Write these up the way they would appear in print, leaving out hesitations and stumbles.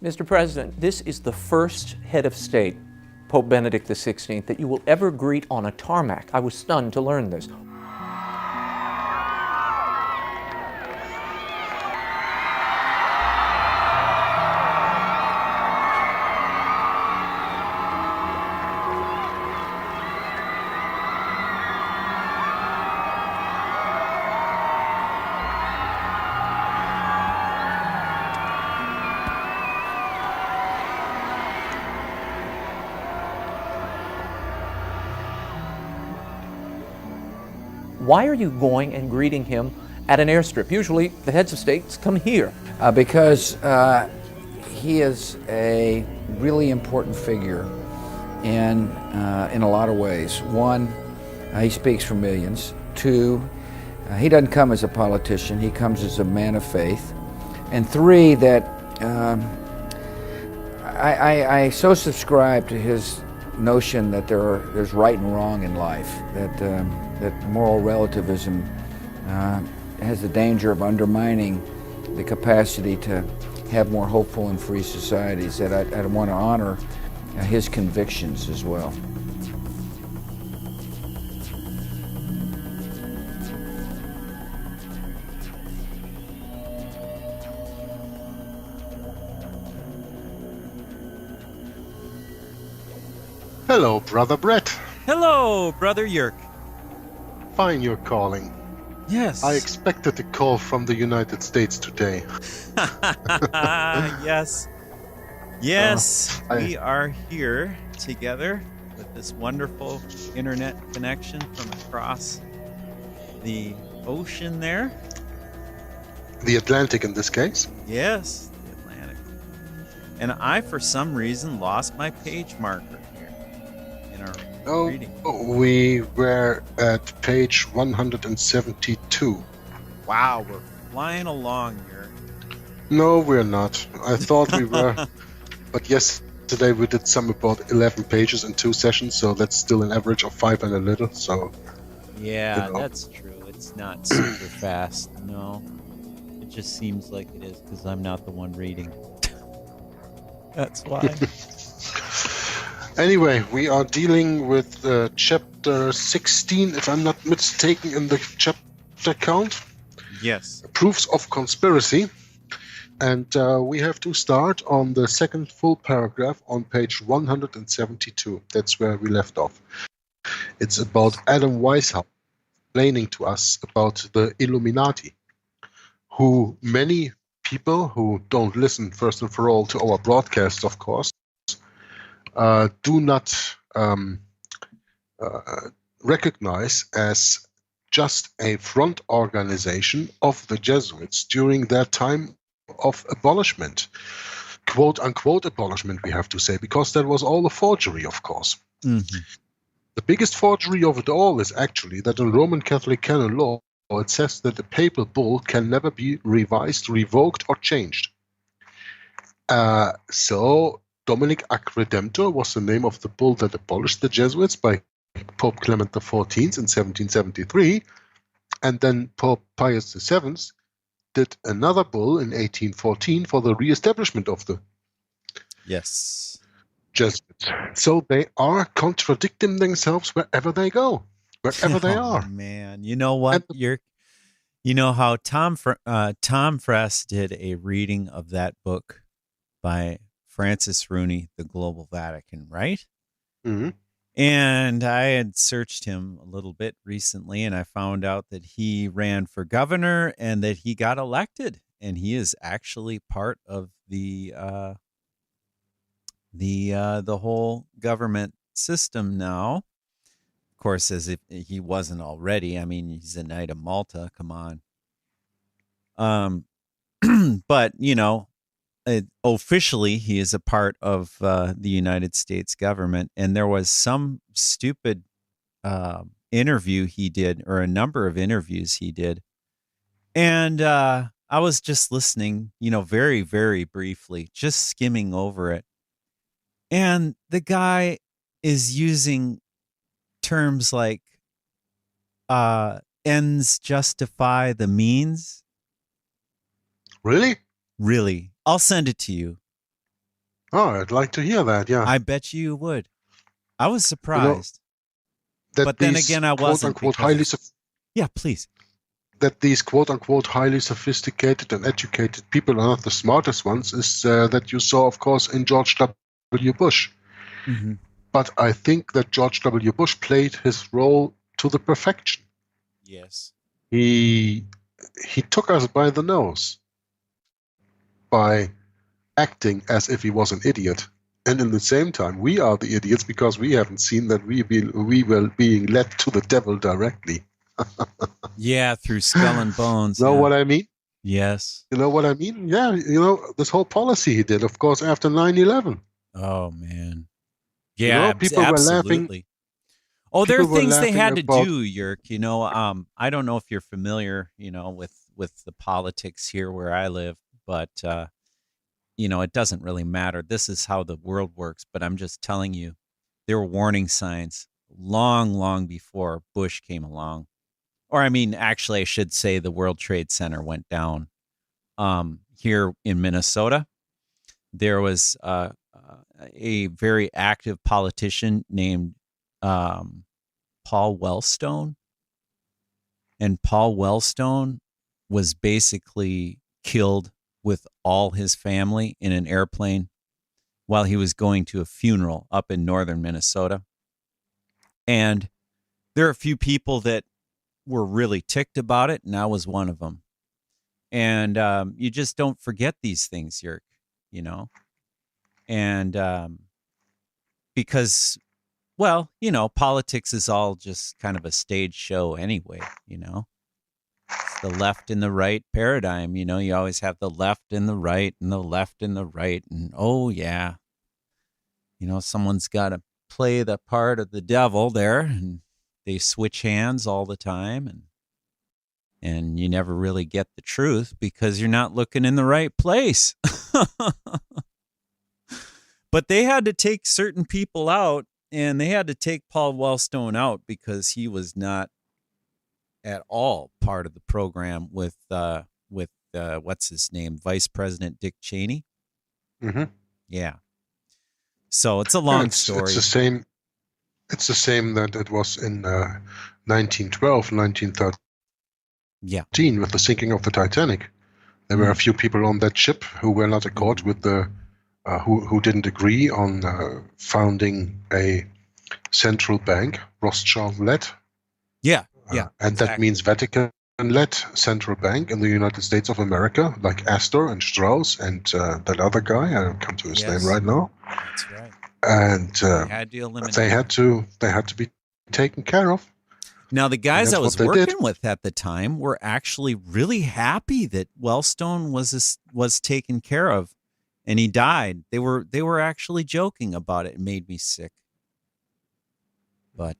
Mr. President, this is the first head of state, Pope Benedict XVI, that you will ever greet on a tarmac. I was stunned to learn this. Why are you going and greeting him at an airstrip? Usually the heads of states come here. Because he is a really important figure in a lot of ways. One, he speaks for millions. Two, he doesn't come as a politician, he comes as a man of faith. And three, that I so subscribe to his notion that there's right and wrong in life, that moral relativism has the danger of undermining the capacity to have more hopeful and free societies, that I want to honor his convictions as well. Hello, Brother Brett. Hello, Brother Yerk. Fine you're calling. Yes. I expected a call from the United States today. Yes. Yes, we are here together with this wonderful internet connection from across the ocean there. The Atlantic in this case? Yes, the Atlantic. And I, for some reason, lost my page marker here in our reading. We were at page 172. Wow, we're flying along here. No, we're not. I thought we were. But yesterday we did some about 11 pages in 2 sessions, so that's still an average of 5 and a little. So yeah, that's true. It's not super fast. No, it just seems like it is because I'm not the one reading. That's why. Anyway, we are dealing with chapter 16, if I'm not mistaken, in the chapter count. Yes. Proofs of conspiracy. And we have to start on the second full paragraph on page 172. That's where we left off. It's about Adam Weishaupt explaining to us about the Illuminati, who many people who don't listen, first and for all, to our broadcasts, of course, do not recognize as just a front organization of the Jesuits during their time of abolishment, quote unquote abolishment, we have to say, because that was all a forgery, of course. Mm-hmm. The biggest forgery of it all is actually that in Roman Catholic canon law it says that the papal bull can never be revised, revoked, or changed. So Dominic Ac Redemptor was the name of the bull that abolished the Jesuits by Pope Clement XIV in 1773, and then Pope Pius VII did another bull in 1814 for the re-establishment of the Jesuits. So they are contradicting themselves wherever they go, wherever they are. Man, you know what? You know how Tom Fress did a reading of that book by Francis Rooney, The Global Vatican, right? Mm-hmm. And I had searched him a little bit recently, and I found out that he ran for governor and that he got elected, and he is actually part of the whole government system now. Of course, as if he wasn't already. I mean, he's a Knight of Malta. Come on. But you know. Officially, he is a part of the United States government, and there was some stupid interview he did, or a number of interviews he did, and I was just listening, you know, very, very briefly, just skimming over it, and the guy is using terms like ends justify the means. Really? Really. I'll send it to you. Oh, I'd like to hear that. Yeah. I bet you would. I was You know, surprised. that But then these again, I quote wasn't unquote because yeah, please. that these quote unquote highly sophisticated and educated people are not the smartest ones is that you saw, of course, in George W. Bush. Mm-hmm. But I think that George W. Bush played his role to the perfection. Yes. He took us by the nose by acting as if he was an idiot. And in the same time, we are the idiots because we haven't seen that we were being led to the devil directly. Yeah, through Skull and Bones. Know Yeah. what I mean? Yes. You know what I mean? Yeah, this whole policy he did, of course, after 9/11. Oh man. Yeah, People were laughing. absolutely. Oh, there are People were things they laughing had to about. do, Yerk. I don't know if you're familiar, with the politics here where I live, but it doesn't really matter. This is how the world works. But I'm just telling you, there were warning signs long, long before Bush came along. Or I mean, actually, I should say the World Trade Center went down. Here in Minnesota, there was a very active politician named Paul Wellstone. And Paul Wellstone was basically killed with all his family in an airplane while he was going to a funeral up in northern Minnesota. And there are a few people that were really ticked about it, and I was one of them. And you just don't forget these things, Yerk, And because, well, politics is all just kind of a stage show anyway, It's the left and the right paradigm, you always have the left and the right and the left and the right. And, oh, yeah, someone's got to play the part of the devil there, and they switch hands all the time. And you never really get the truth because you're not looking in the right place. But they had to take certain people out, and they had to take Paul Wellstone out because he was not at all part of the program with what's his name, Vice President Dick Cheney. Mm-hmm. Yeah. So it's a long story. It's the same. It's the same that it was in 1912, 1913. Yeah. With the sinking of the Titanic. There were a few people on that ship who were not accord with the who didn't agree on founding a central bank, Rothschild-led. Yeah. And exactly. that means Vatican-led central bank in the United States of America, like Astor and Strauss and that other guy. I don't come to his name right now. That's right. And they had to be taken care of. Now, the guys I was working with at the time were actually really happy that Wellstone was taken care of, and he died. They were actually joking about it. It made me sick. But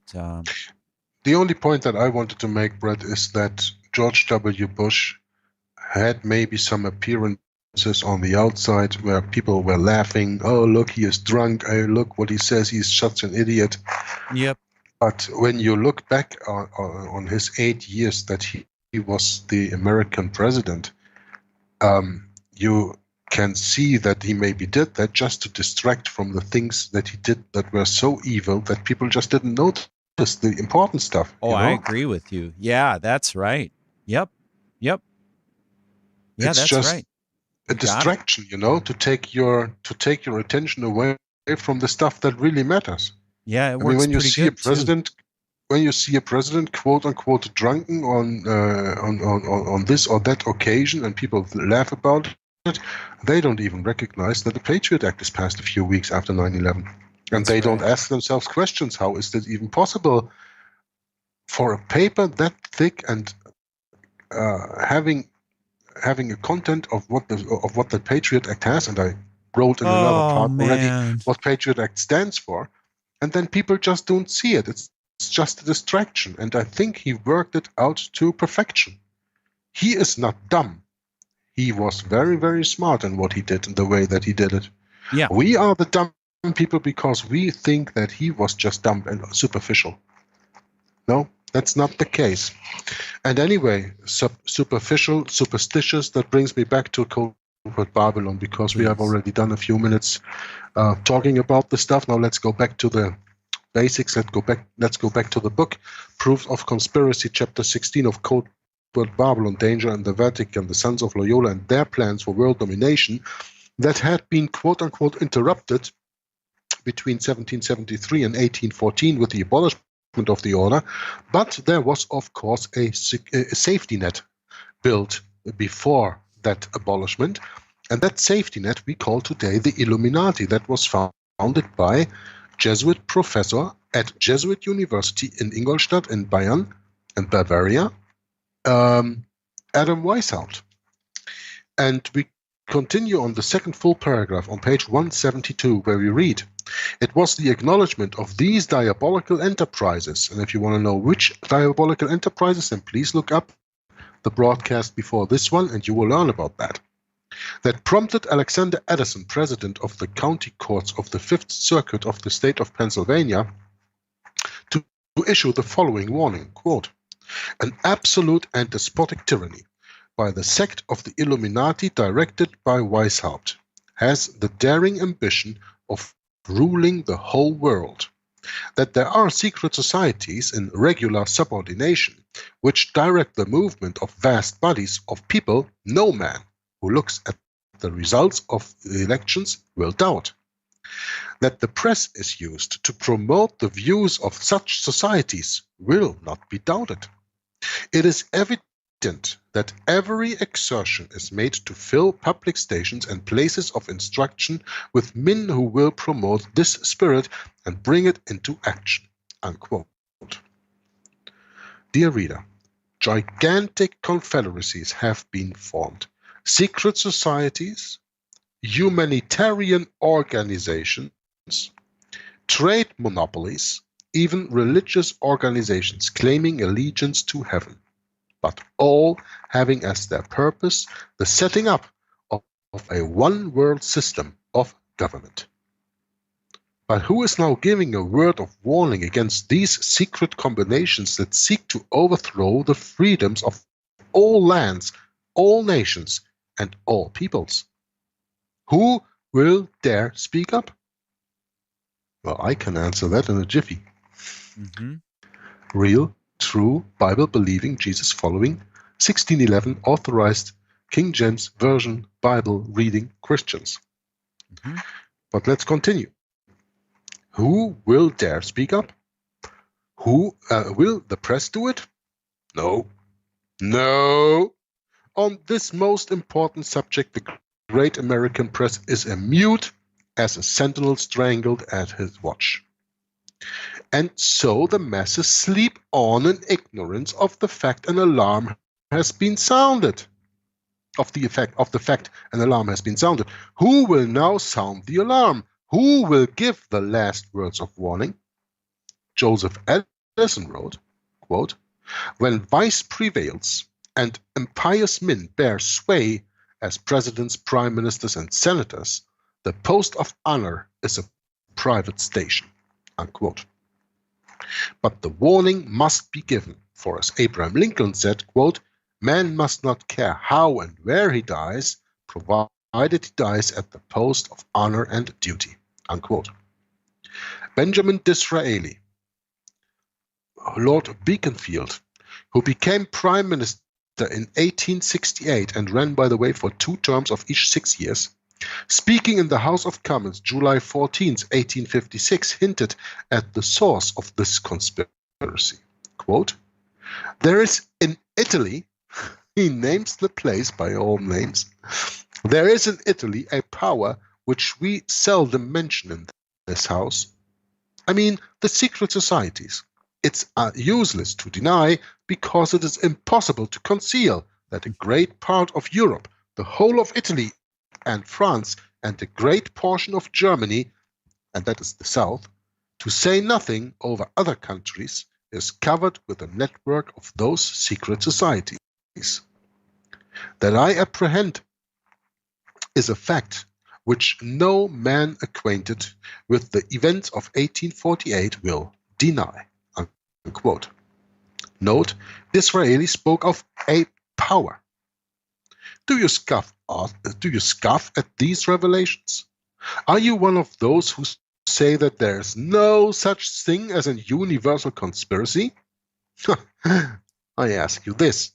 the only point that I wanted to make, Brett, is that George W. Bush had maybe some appearances on the outside where people were laughing. Oh, look, he is drunk. Oh, look what he says. He's such an idiot. Yep. But when you look back on his 8 years that he was the American president, you can see that he maybe did that just to distract from the things that he did that were so evil that people just didn't notice the important stuff. Oh, I agree with you. Yeah, that's right. Yep. Yeah, it's that's just right. A distraction, to take your attention away from the stuff that really matters. Yeah, it works pretty good too. When you see a president, quote unquote, drunken on this or that occasion, and people laugh about it, they don't even recognize that the Patriot Act is passed a few weeks after 9/11, and they don't ask themselves questions: how is this even possible for a paper that thick and having a content of what the Patriot Act has? And I wrote in another part already what Patriot Act stands for. And then people just don't see it. It's just a distraction. And I think he worked it out to perfection. He is not dumb. He was very, very smart in what he did and the way that he did it. Yeah. We are the dumb people because we think that he was just dumb and superficial. No, that's not the case. And anyway, superficial, superstitious, that brings me back to Codeword Barbelon, because we have Please. already done a few minutes talking about the stuff. Now let's go back to the basics. Let's go back to the book, Proofs of Conspiracy, chapter 16 of Codeword Barbelon, Danger and the Vatican, the Sons of Loyola and their plans for world domination, that had been quote-unquote interrupted between 1773 and 1814 with the abolishment of the order, but there was, of course, a safety net built before that abolishment, and that safety net we call today the Illuminati, that was founded by Jesuit professor at Jesuit University in Ingolstadt in Bayern and Bavaria, Adam Weishaupt. And we continue on the second full paragraph on page 172, where we read, "It was the acknowledgement of these diabolical enterprises," and if you want to know which diabolical enterprises, then please look up the broadcast before this one and you will learn about that, "that prompted Alexander Addison, president of the county courts of the Fifth Circuit of the state of Pennsylvania, to issue the following warning, quote, an absolute and despotic tyranny by the sect of the Illuminati directed by Weishaupt has the daring ambition of ruling the whole world. That there are secret societies in regular subordination which direct the movement of vast bodies of people, no man who looks at the results of the elections will doubt. That the press is used to promote the views of such societies will not be doubted. It is evident that every exertion is made to fill public stations and places of instruction with men who will promote this spirit and bring it into action." Unquote. Dear reader, gigantic confederacies have been formed. Secret societies, humanitarian organizations, trade monopolies, even religious organizations claiming allegiance to heaven, but all having as their purpose the setting up of a one-world system of government. But who is now giving a word of warning against these secret combinations that seek to overthrow the freedoms of all lands, all nations, and all peoples? Who will dare speak up? Well, I can answer that in a jiffy. Real, true, Bible-believing, Jesus-following, 1611 authorized King James Version Bible-reading Christians. But let's continue. Who will dare speak up? Who will the press do it? No. No. On this most important subject, the great American press is mute as a sentinel strangled at his watch. And so the masses sleep on in ignorance of the fact an alarm has been sounded. Of the fact an alarm has been sounded. Who will now sound the alarm? Who will give the last words of warning? Joseph Addison wrote, quote, "When vice prevails and impious men bear sway as presidents, prime ministers, and senators, the post of honor is a private station." Unquote. But the warning must be given, for as Abraham Lincoln said, quote, "Man must not care how and where he dies, provided he dies at the post of honor and duty." Unquote. Benjamin Disraeli, Lord Beaconsfield, who became prime minister in 1868 and ran, by the way, for 2 terms of each 6 years, speaking in the House of Commons July 14, 1856, hinted at the source of this conspiracy. Quote, "There is in Italy," he names the place by all names, "there is in Italy a power which we seldom mention in this house. I mean, the secret societies. It's useless to deny, because it is impossible to conceal, that a great part of Europe, the whole of Italy and France, and a great portion of Germany, and that is the south, to say nothing over other countries, is covered with a network of those secret societies. That I apprehend is a fact which no man acquainted with the events of 1848 will deny." Unquote. Note, Disraeli spoke of a power. Do you scoff at these revelations? Are you one of those who say that there is no such thing as a universal conspiracy? I ask you this.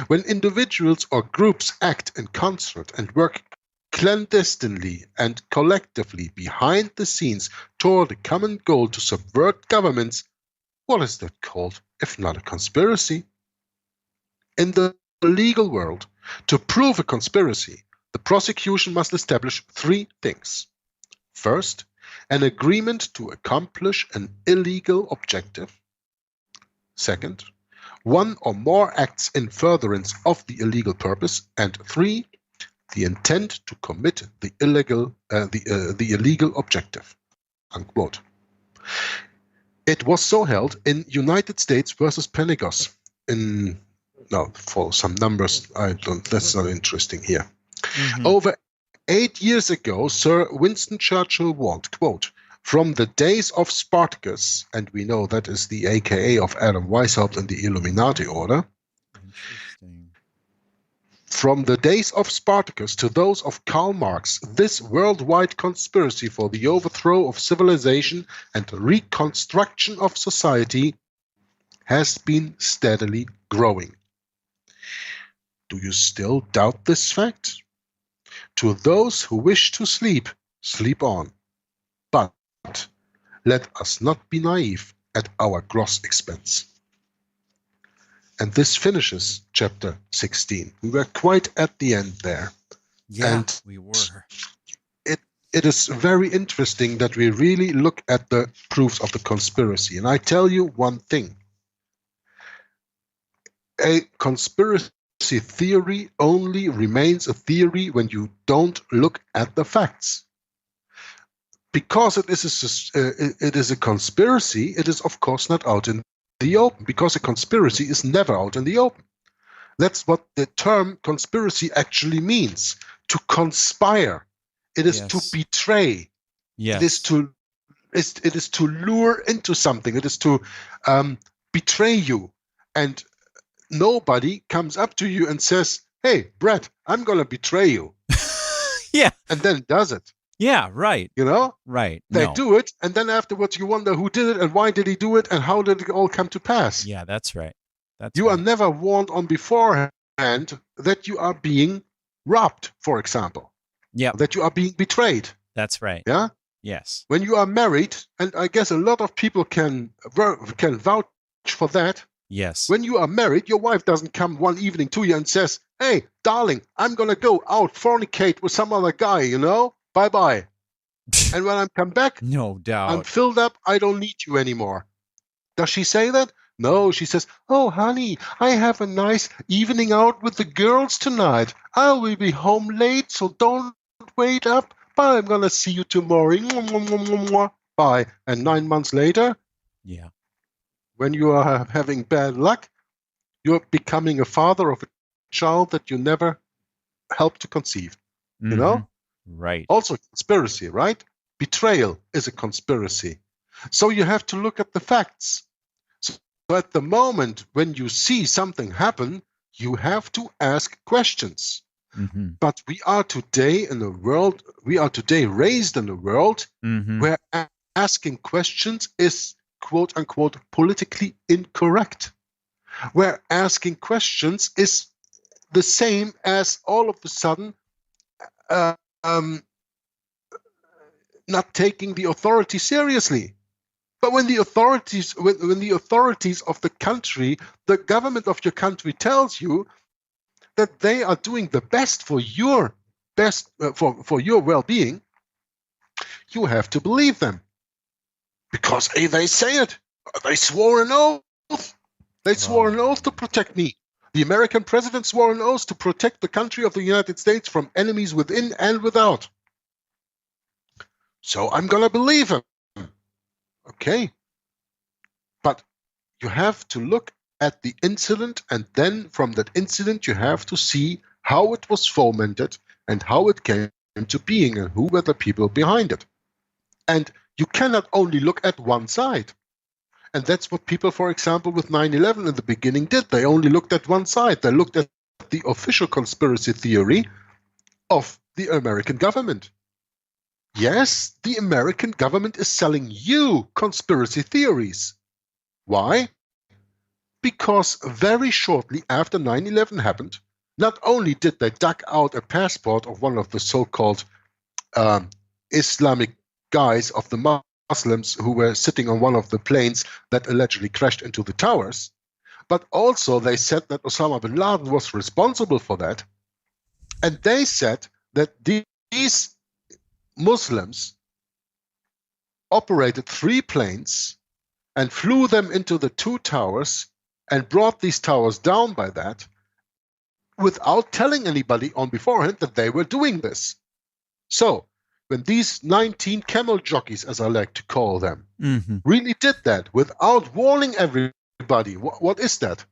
When individuals or groups act in concert and work clandestinely and collectively behind the scenes toward a common goal to subvert governments, what is that called if not a conspiracy? In the legal world, to prove a conspiracy, the prosecution must establish three things. First, an agreement to accomplish an illegal objective. Second, one or more acts in furtherance of the illegal purpose. And three, the intent to commit the illegal objective. Unquote. It was so held in United States versus Penegos. For some numbers, that's not interesting here. Mm-hmm. Over 8 years ago, Sir Winston Churchill warned, quote, from the days of Spartacus, and we know that is the AKA of Adam Weishaupt and the Illuminati order. Interesting. From the days of Spartacus to those of Karl Marx, this worldwide conspiracy for the overthrow of civilization and reconstruction of society has been steadily growing. Do you still doubt this fact? To those who wish to sleep, sleep on. But let us not be naive at our gross expense. And this finishes chapter 16. We were quite at the end there. Yeah, and we were. It is very interesting that we really look at the proofs of the conspiracy. And I tell you one thing. A conspiracy theory only remains a theory when you don't look at the facts. Because it is a conspiracy, it is of course not out in the open, because a conspiracy is never out in the open. That's what the term conspiracy actually means, to conspire. It is to betray. Yes. It is to lure into something. It is to betray you. And nobody comes up to you and says, hey, Brett, I'm going to betray you. Yeah. And then does it. Yeah, right. You know? Right. They do it, and then afterwards you wonder who did it and why did he do it and how did it all come to pass. Yeah, that's right. You are never warned on beforehand that you are being robbed, for example. Yeah. That you are being betrayed. That's right. Yeah? Yes. When you are married, and I guess a lot of people can vouch for that. Yes. When you are married, your wife doesn't come one evening to you and says, hey, darling, I'm going to go out fornicate with some other guy, you know? Bye-bye. And when I come back, no doubt, I'm filled up. I don't need you anymore. Does she say that? No, she says, oh, honey, I have a nice evening out with the girls tonight. I will be home late, so don't wait up. But I'm going to see you tomorrow. Bye. And 9 months later, yeah, when you are having bad luck, you're becoming a father of a child that you never helped to conceive. Mm-hmm. You know? Right. Also a conspiracy, right? Betrayal is a conspiracy. So you have to look at the facts. So at the moment when you see something happen, you have to ask questions. Mm-hmm. But we are today raised in a world mm-hmm. where asking questions is, quote unquote, politically incorrect. Where asking questions is the same as all of a sudden not taking the authority seriously. But when the authorities of the country, the government of your country tells you that they are doing the best for your for your well-being, you have to believe them. Because they say it. They swore an oath. They swore an oath to protect me. The American president swore an oath to protect the country of the United States from enemies within and without. So I'm going to believe him. Okay. But you have to look at the incident, and then from that incident you have to see how it was fomented and how it came to being and who were the people behind it. And you cannot only look at one side. And that's what people, for example, with 9/11 in the beginning did. They only looked at one side. They looked at that the official conspiracy theory of the American government. Yes, the American government is selling you conspiracy theories. Why? Because very shortly after 9/11 happened, not only did they dug out a passport of one of the so-called Islamic guys of the Muslims who were sitting on one of the planes that allegedly crashed into the towers, but also they said that Osama bin Laden was responsible for that. And they said that these Muslims operated 3 planes and flew them into the 2 towers and brought these towers down by that without telling anybody on beforehand that they were doing this. So when these 19 camel jockeys, as I like to call them, really did that without warning everybody, what is that?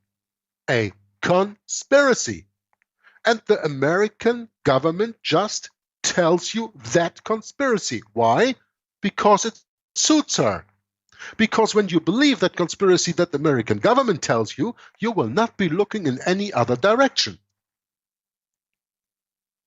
A conspiracy. And the American government just tells you that conspiracy. Why? Because it suits her. Because when you believe that conspiracy that the American government tells you, you will not be looking in any other direction.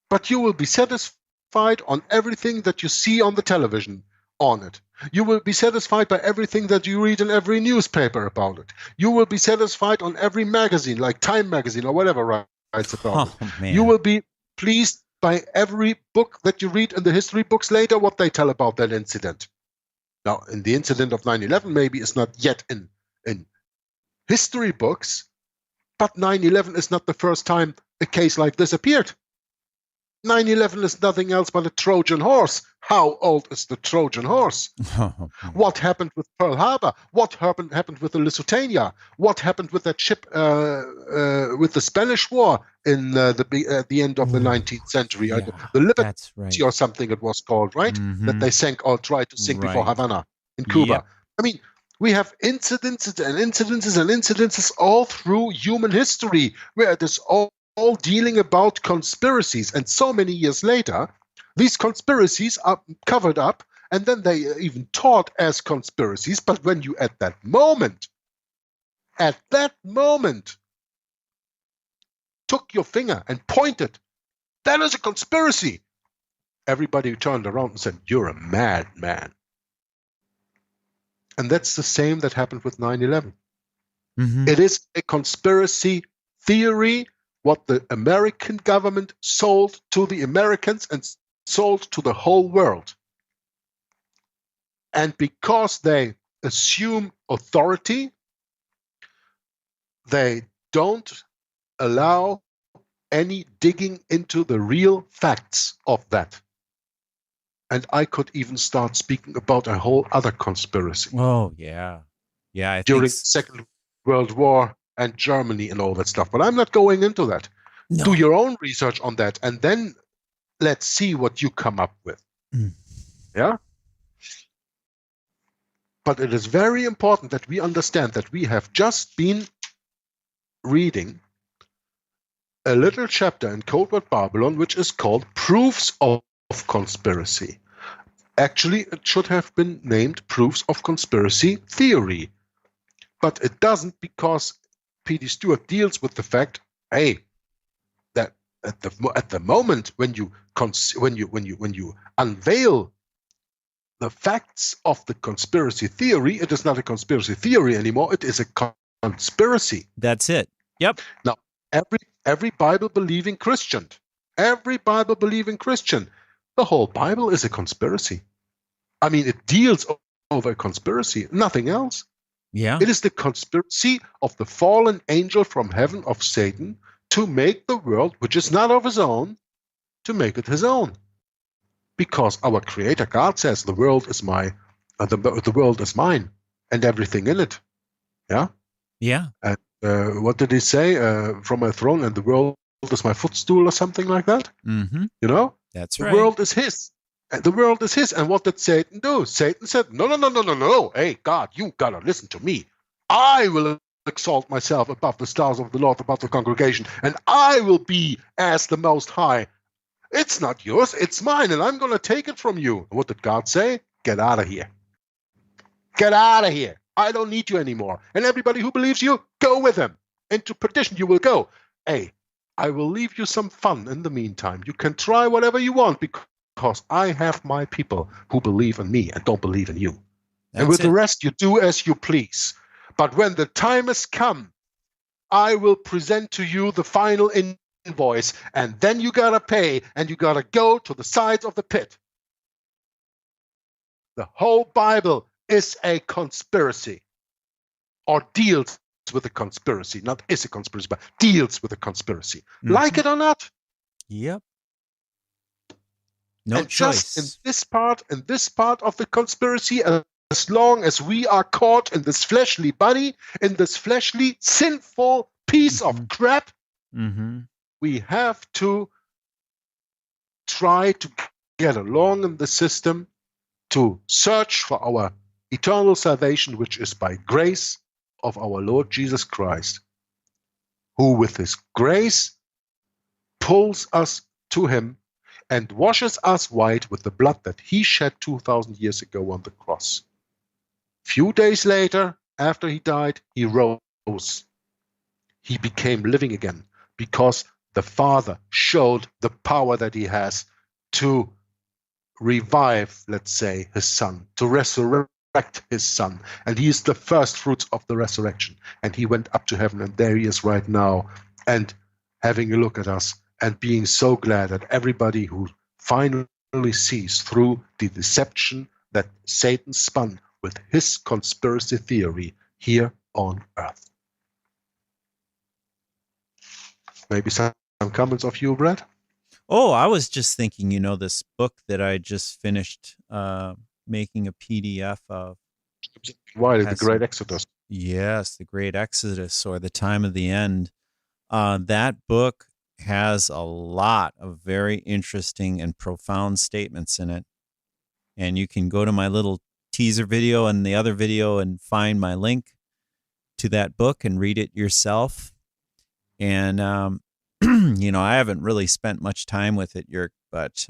But you will be satisfied on everything that you see on the television on it. You will be satisfied by everything that you read in every newspaper about it. You will be satisfied on every magazine, like Time magazine or whatever writes about it. Man. You will be pleased by every book that you read in the history books later, what they tell about that incident. Now, in the incident of 9/11, maybe it's not yet in history books, but 9/11 is not the first time a case like this appeared. 9/11 is nothing else but a Trojan horse. How old is the Trojan horse? What happened with Pearl Harbor? What happened with the Lusitania? What happened with that ship with the Spanish War in at the end of the 19th century? Yeah, the Liberty that's right. or something it was called, right? That they sank or tried to sink before Havana in Cuba. Yep. I mean, we have incidences and incidences and incidences all through human history where it is all dealing about conspiracies. And so many years later, these conspiracies are covered up and then they are even taught as conspiracies. But when you at that moment, took your finger and pointed, that is a conspiracy, everybody turned around and said, you're a madman. And that's the same that happened with 9/11. It is a conspiracy theory, what the American government sold to the Americans and sold to the whole world. And because they assume authority, they don't allow any digging into the real facts of that. And I could even start speaking about a whole other conspiracy. Oh, yeah. Yeah, I during the think Second World War and Germany and all that stuff. But I'm not going into that. No. Do your own research on that, and then let's see what you come up with. Yeah? But it is very important that we understand that we have just been reading a little chapter in Codeword Barbelon, which is called Proofs of Conspiracy. Actually, it should have been named Proofs of Conspiracy Theory. But it doesn't, because P.D. Stewart deals with the fact, hey, that at the moment when you unveil the facts of the conspiracy theory, it is not a conspiracy theory anymore. It is a conspiracy. That's it. Yep. Now, every Bible-believing Christian, the whole Bible is a conspiracy. I mean, it deals over a conspiracy, nothing else. Yeah. It is the conspiracy of the fallen angel from heaven, of Satan, to make the world, which is not of his own, to make it his own. Because our Creator God says the world is the world is mine, and everything in it. Yeah. Yeah. And what did he say? From my throne, and the world is my footstool, or something like that. Mm-hmm. You know, That's the right. world is his. And the world is his. And what did Satan do? Satan said, no. Hey, God, you gotta listen to me. I will exalt myself above the stars of the Lord, above the congregation, and I will be as the Most High. It's not yours, it's mine, and I'm going to take it from you. What did God say? Get out of here. Get out of here. I don't need you anymore. And everybody who believes you, go with him. Into perdition you will go. Hey, I will leave you some fun in the meantime. You can try whatever you want because I have my people who believe in me and don't believe in you. And with the rest, you do as you please. But when the time has come, I will present to you the final invoice, and then you gotta pay, and you gotta go to the sides of the pit. The whole Bible is a conspiracy, or deals with a conspiracy, not is a conspiracy, but deals with a conspiracy. Mm-hmm. Like it or not. Yep. No and choice. Just in this part of the conspiracy, as long as we are caught in this fleshly body, in this fleshly, sinful piece of crap, we have to try to get along in the system to search for our eternal salvation, which is by grace of our Lord Jesus Christ, who with his grace pulls us to him and washes us white with the blood that he shed 2,000 years ago on the cross. Few days later, after he died, he rose. He became living again because the Father showed the power that he has to revive, let's say, his Son, to resurrect his Son. And he is the first fruits of the resurrection. And he went up to heaven, and there he is right now, and having a look at us and being so glad that everybody who finally sees through the deception that Satan spun with his conspiracy theory here on earth. Maybe some comments of you, Brad? Oh, I was just thinking, this book that I just finished making a PDF of. Why, the Great Exodus? Yes, the Great Exodus, or the Time of the End. That book has a lot of very interesting and profound statements in it. And you can go to my little teaser video and the other video and find my link to that book and read it yourself. And, I haven't really spent much time with it, Jörg, but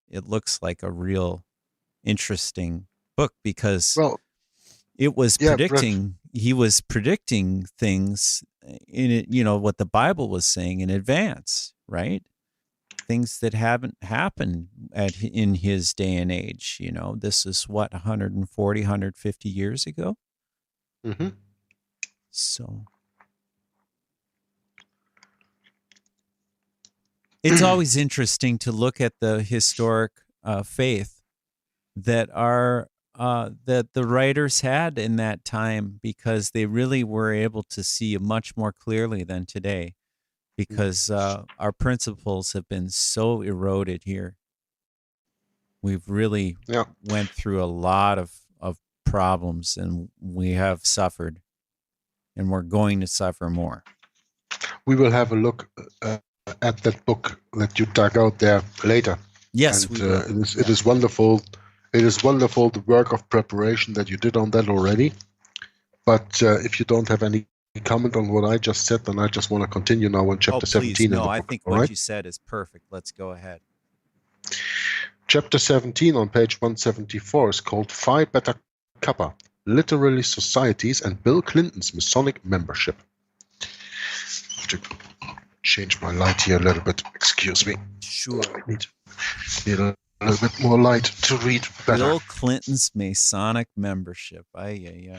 it looks like a real interesting book because it was predicting, he was predicting things in it, what the Bible was saying in advance, right? Things that haven't happened in his day and age. This is what, 140, 150 years ago? Mm-hmm. So it's always interesting to look at the historic faith that that the writers had in that time, because they really were able to see much more clearly than today, because our principles have been so eroded here. We've really went through a lot of problems, and we have suffered, and we're going to suffer more. We will have a look at that book that you dug out there later. Yes, and it is wonderful. It is wonderful, the work of preparation that you did on that already. But if you don't have any comment on what I just said, then I just want to continue now on chapter 17. No, I think what you said is perfect. Let's go ahead. Chapter 17 on page 174 is called Phi Beta Kappa, Literary Societies and Bill Clinton's Masonic Membership. I have to change my light here a little bit. Excuse me. Sure. I need a little bit more light to read better. Bill Clinton's Masonic Membership. Aye.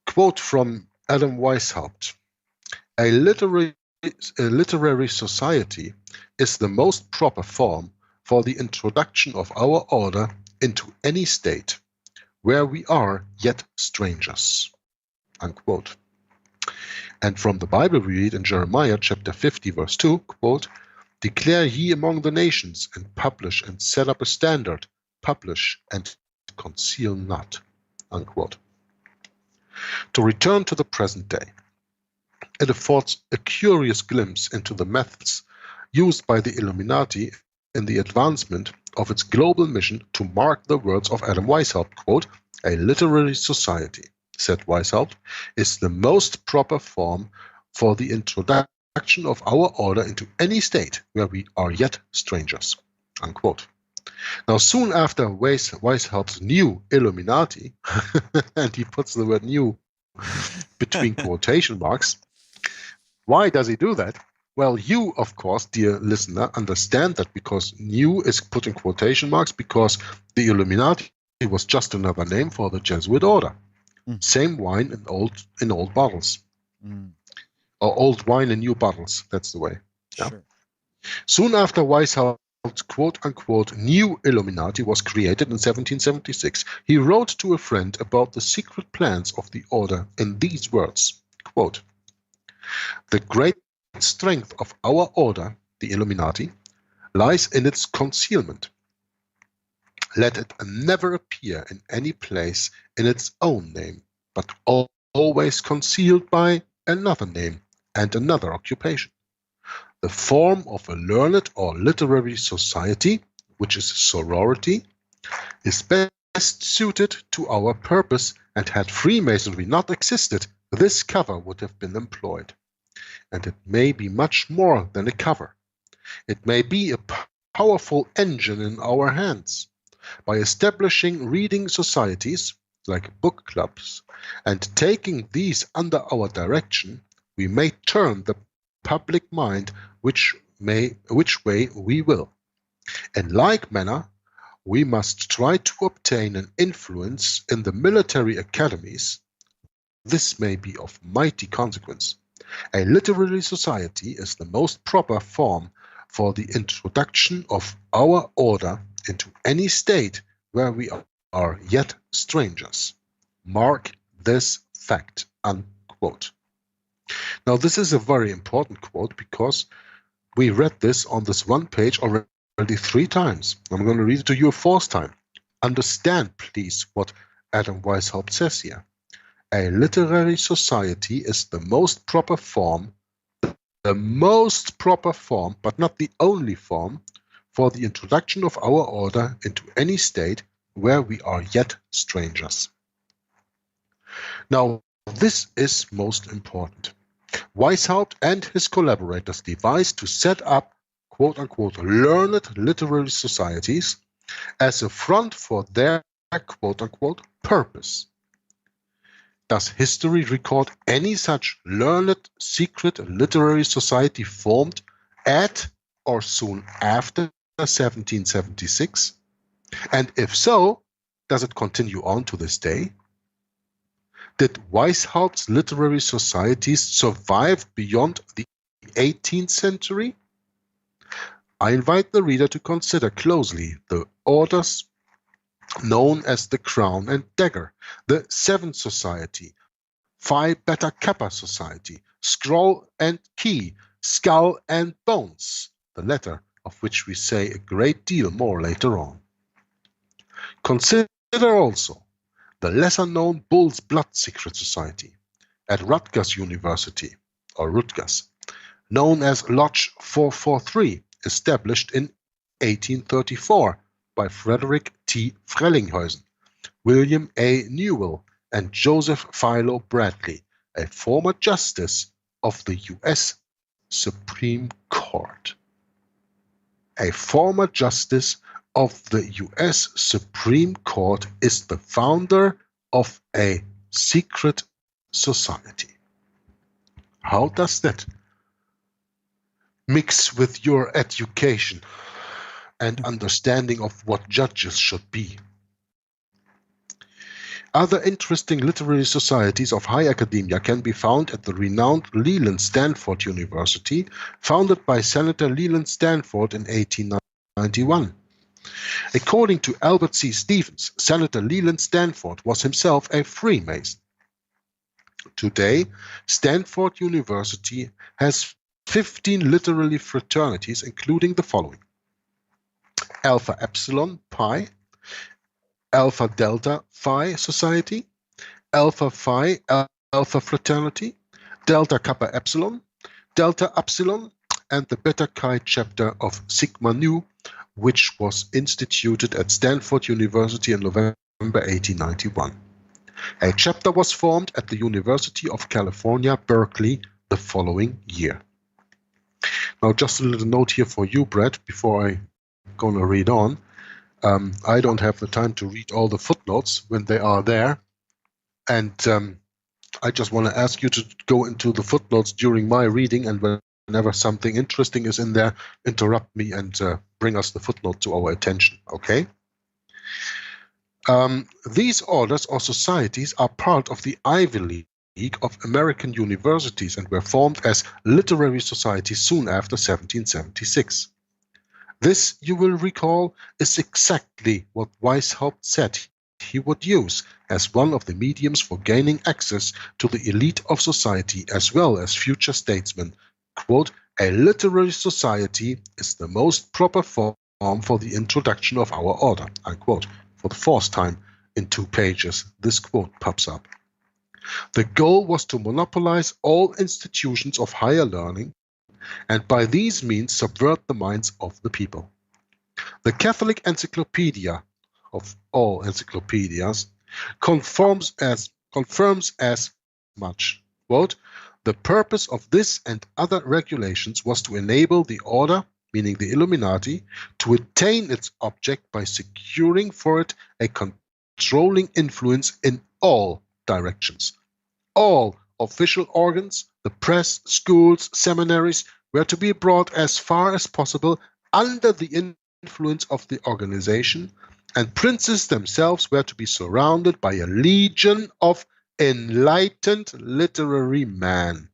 Quote from Adam Weishaupt: A literary society is the most proper form for the introduction of our order into any state where we are yet strangers. Unquote. And from the Bible we read in Jeremiah chapter 50 verse 2, quote, Declare ye among the nations, and publish and set up a standard, publish and conceal not. Unquote. To return to the present day, it affords a curious glimpse into the methods used by the Illuminati in the advancement of its global mission to mark the words of Adam Weishaupt, quote, A literary society, said Weishaupt, is the most proper form for the introduction of our order into any state where we are yet strangers. Unquote. Now, soon after Weishaupt's new Illuminati, and he puts the word new between quotation marks, Why does he do that? Well, you, of course, dear listener, understand that because new is put in quotation marks because the Illuminati was just another name for the Jesuit order. Mm. Same wine in old bottles. Mm. Or old wine in new bottles. That's the way. Yeah. Sure. Soon after Weishaupt's quote-unquote new Illuminati was created in 1776, he wrote to a friend about the secret plans of the order in these words, quote, "The great strength of our order, the Illuminati, lies in its concealment. Let it never appear in any place in its own name, but always concealed by another name and another occupation. The form of a learned or literary society, which is a sorority, is best suited to our purpose, and had Freemasonry not existed, this cover would have been employed. And it may be much more than a cover. It may be a powerful engine in our hands. By establishing reading societies, like book clubs, and taking these under our direction, we may turn the public mind which way we will. In like manner, we must try to obtain an influence in the military academies. This may be of mighty consequence. A literary society is the most proper form for the introduction of our order into any state where we are yet strangers. Mark this fact," unquote. Now, this is a very important quote because we read this on this one page already 3 times. I'm going to read it to you a 4th time. Understand, please, what Adam Weishaupt says here. A literary society is the most proper form, but not the only form, for the introduction of our order into any state where we are yet strangers. Now, this is most important. Weishaupt and his collaborators devised to set up quote-unquote learned literary societies as a front for their quote-unquote purpose. Does history record any such learned secret literary society formed at or soon after 1776? And if so, does it continue on to this day? Did Weishaupt's literary societies survive beyond the 18th century? I invite the reader to consider closely the orders known as the Crown and Dagger, the Seventh Society, Phi Beta Kappa Society, Scroll and Key, Skull and Bones, the latter of which we say a great deal more later on. Consider also the lesser-known Bull's Blood Secret Society at Rutgers University, or Rutgers, known as Lodge 443, established in 1834 by Frederick T. Frelinghuysen, William A. Newell, and Joseph Philo Bradley, a former justice of the U.S. Supreme Court. A former justice of the U.S. Supreme Court is the founder of a secret society. How does that mix with your education and understanding of what judges should be? Other interesting literary societies of high academia can be found at the renowned Leland Stanford University, founded by Senator Leland Stanford in 1891. According to Albert C. Stevens, Senator Leland Stanford was himself a Freemason. Today, Stanford University has 15 literary fraternities, including the following: Alpha Epsilon Pi, Alpha Delta Phi Society, Alpha Phi Alpha Fraternity, Delta Kappa Epsilon, Delta Epsilon, and the Beta Chi chapter of Sigma Nu, which was instituted at Stanford University in November 1891. A chapter was formed at the University of California, Berkeley, the following year. Now, just a little note here for you, Brett, before I'm going to read on. I don't have the time to read all the footnotes when they are there, and I just want to ask you to go into the footnotes during my reading, and whenever something interesting is in there, interrupt me and bring us the footnote to our attention, okay? These orders or societies are part of the Ivy League of American universities and were formed as literary societies soon after 1776. This, you will recall, is exactly what Weishaupt said he would use as one of the mediums for gaining access to the elite of society as well as future statesmen. Quote, "A literary society is the most proper form for the introduction of our order." Unquote. For the fourth time in 2 pages, this quote pops up. The goal was to monopolize all institutions of higher learning and by these means subvert the minds of the people. The Catholic Encyclopedia of all encyclopedias confirms as much. Quote, "The purpose of this and other regulations was to enable the order, meaning the Illuminati, to attain its object by securing for it a controlling influence in all directions. All official organs, the press, schools, seminaries, were to be brought as far as possible under the influence of the organization, and princes themselves were to be surrounded by a legion of enlightened literary men.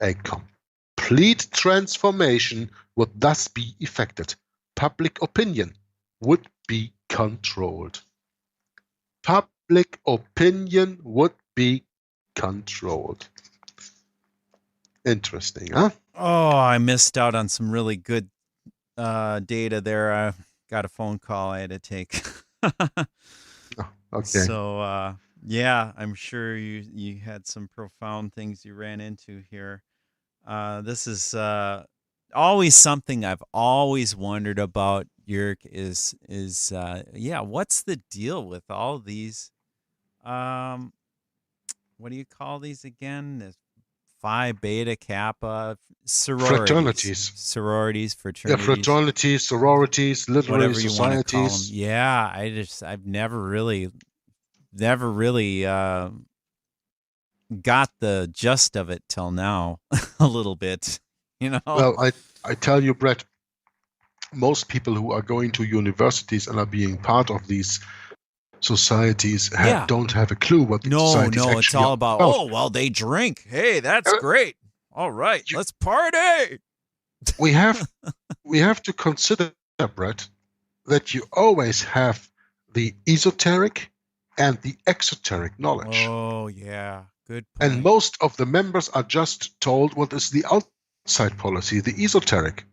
A complete transformation would thus be effected. Public opinion would be controlled." Public opinion would be controlled. Interesting, huh? Oh, I missed out on some really good data there. I got a phone call I had to take. Oh, okay. So, yeah, I'm sure you had some profound things you ran into here. This is always something I've always wondered about, Jörg, is what's the deal with all these, what do you call these again? This Phi Beta Kappa sororities. Yeah, fraternities, sororities, literary whatever you want to call them. societies. Yeah, I've never really got the gist of it till now. A little bit, you know. Well, I tell you, Brett, most people who are going to universities and are being part of these societies don't have a clue what the societies actually it's all about, are. oh, well, they drink. Hey, that's great. All right, let's party. We have to consider, Brett, that you always have the esoteric and the exoteric knowledge. Oh, yeah. Good point. And most of the members are just told what is the outside policy, the esoteric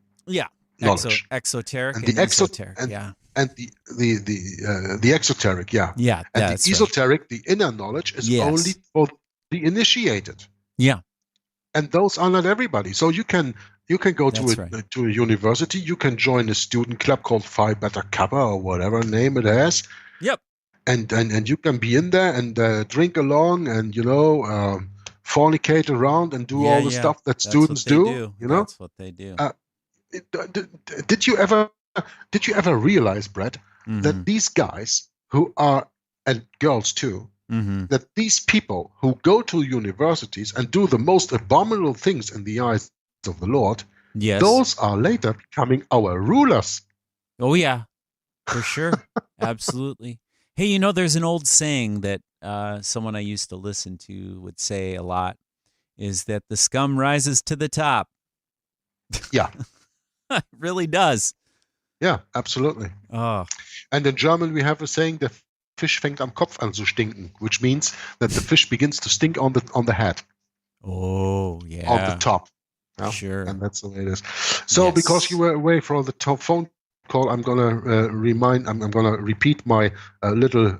knowledge. Exoteric and esoteric, And the exoteric, yeah. Yeah, and the esoteric, the inner knowledge, is only for the initiated. Yeah. And those are not everybody. So you can go to a university, you can join a student club called Phi Beta Kappa or whatever name it has. Yep. And you can be in there and drink along and fornicate around and do all the stuff that students do. You know, that's what they do. Did you ever realize, Brett, that these guys who are, and girls too, that these people who go to universities and do the most abominable things in the eyes of the Lord, those are later becoming our rulers? Oh yeah, for sure, absolutely. Hey, you know, there's an old saying that someone I used to listen to would say a lot, is that the scum rises to the top. Yeah. It really does. Yeah, absolutely. Oh. And in German, we have a saying, the fish fängt am Kopf an zu stinken, which means that the fish begins to stink on the head. Oh, yeah. On the top. Yeah? Sure. And that's the way it is. So because you were away for the phone call, I'm going to I'm going to repeat my little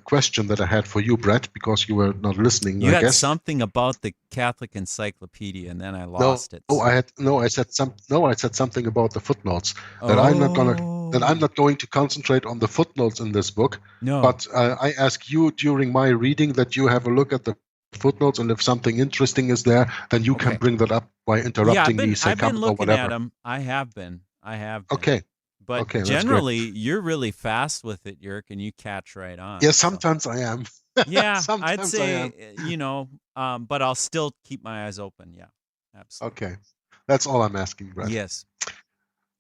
question that I had for you, Brett, because you were not listening. You had something about the Catholic Encyclopedia, and then I lost it. I said something about the footnotes. That I'm not going to concentrate on the footnotes in this book. No. But I ask you during my reading that you have a look at the footnotes, and if something interesting is there, then you can bring that up by interrupting me. I've been looking at them. I have been. Okay. But Okay, that's generally, you're really fast with it, Jörg, and you catch right on. Yeah, so. sometimes I am. Yeah, I'd Sometimes I am. say, but I'll still keep my eyes open. Yeah, absolutely. Okay, that's all I'm asking, Brad. Yes.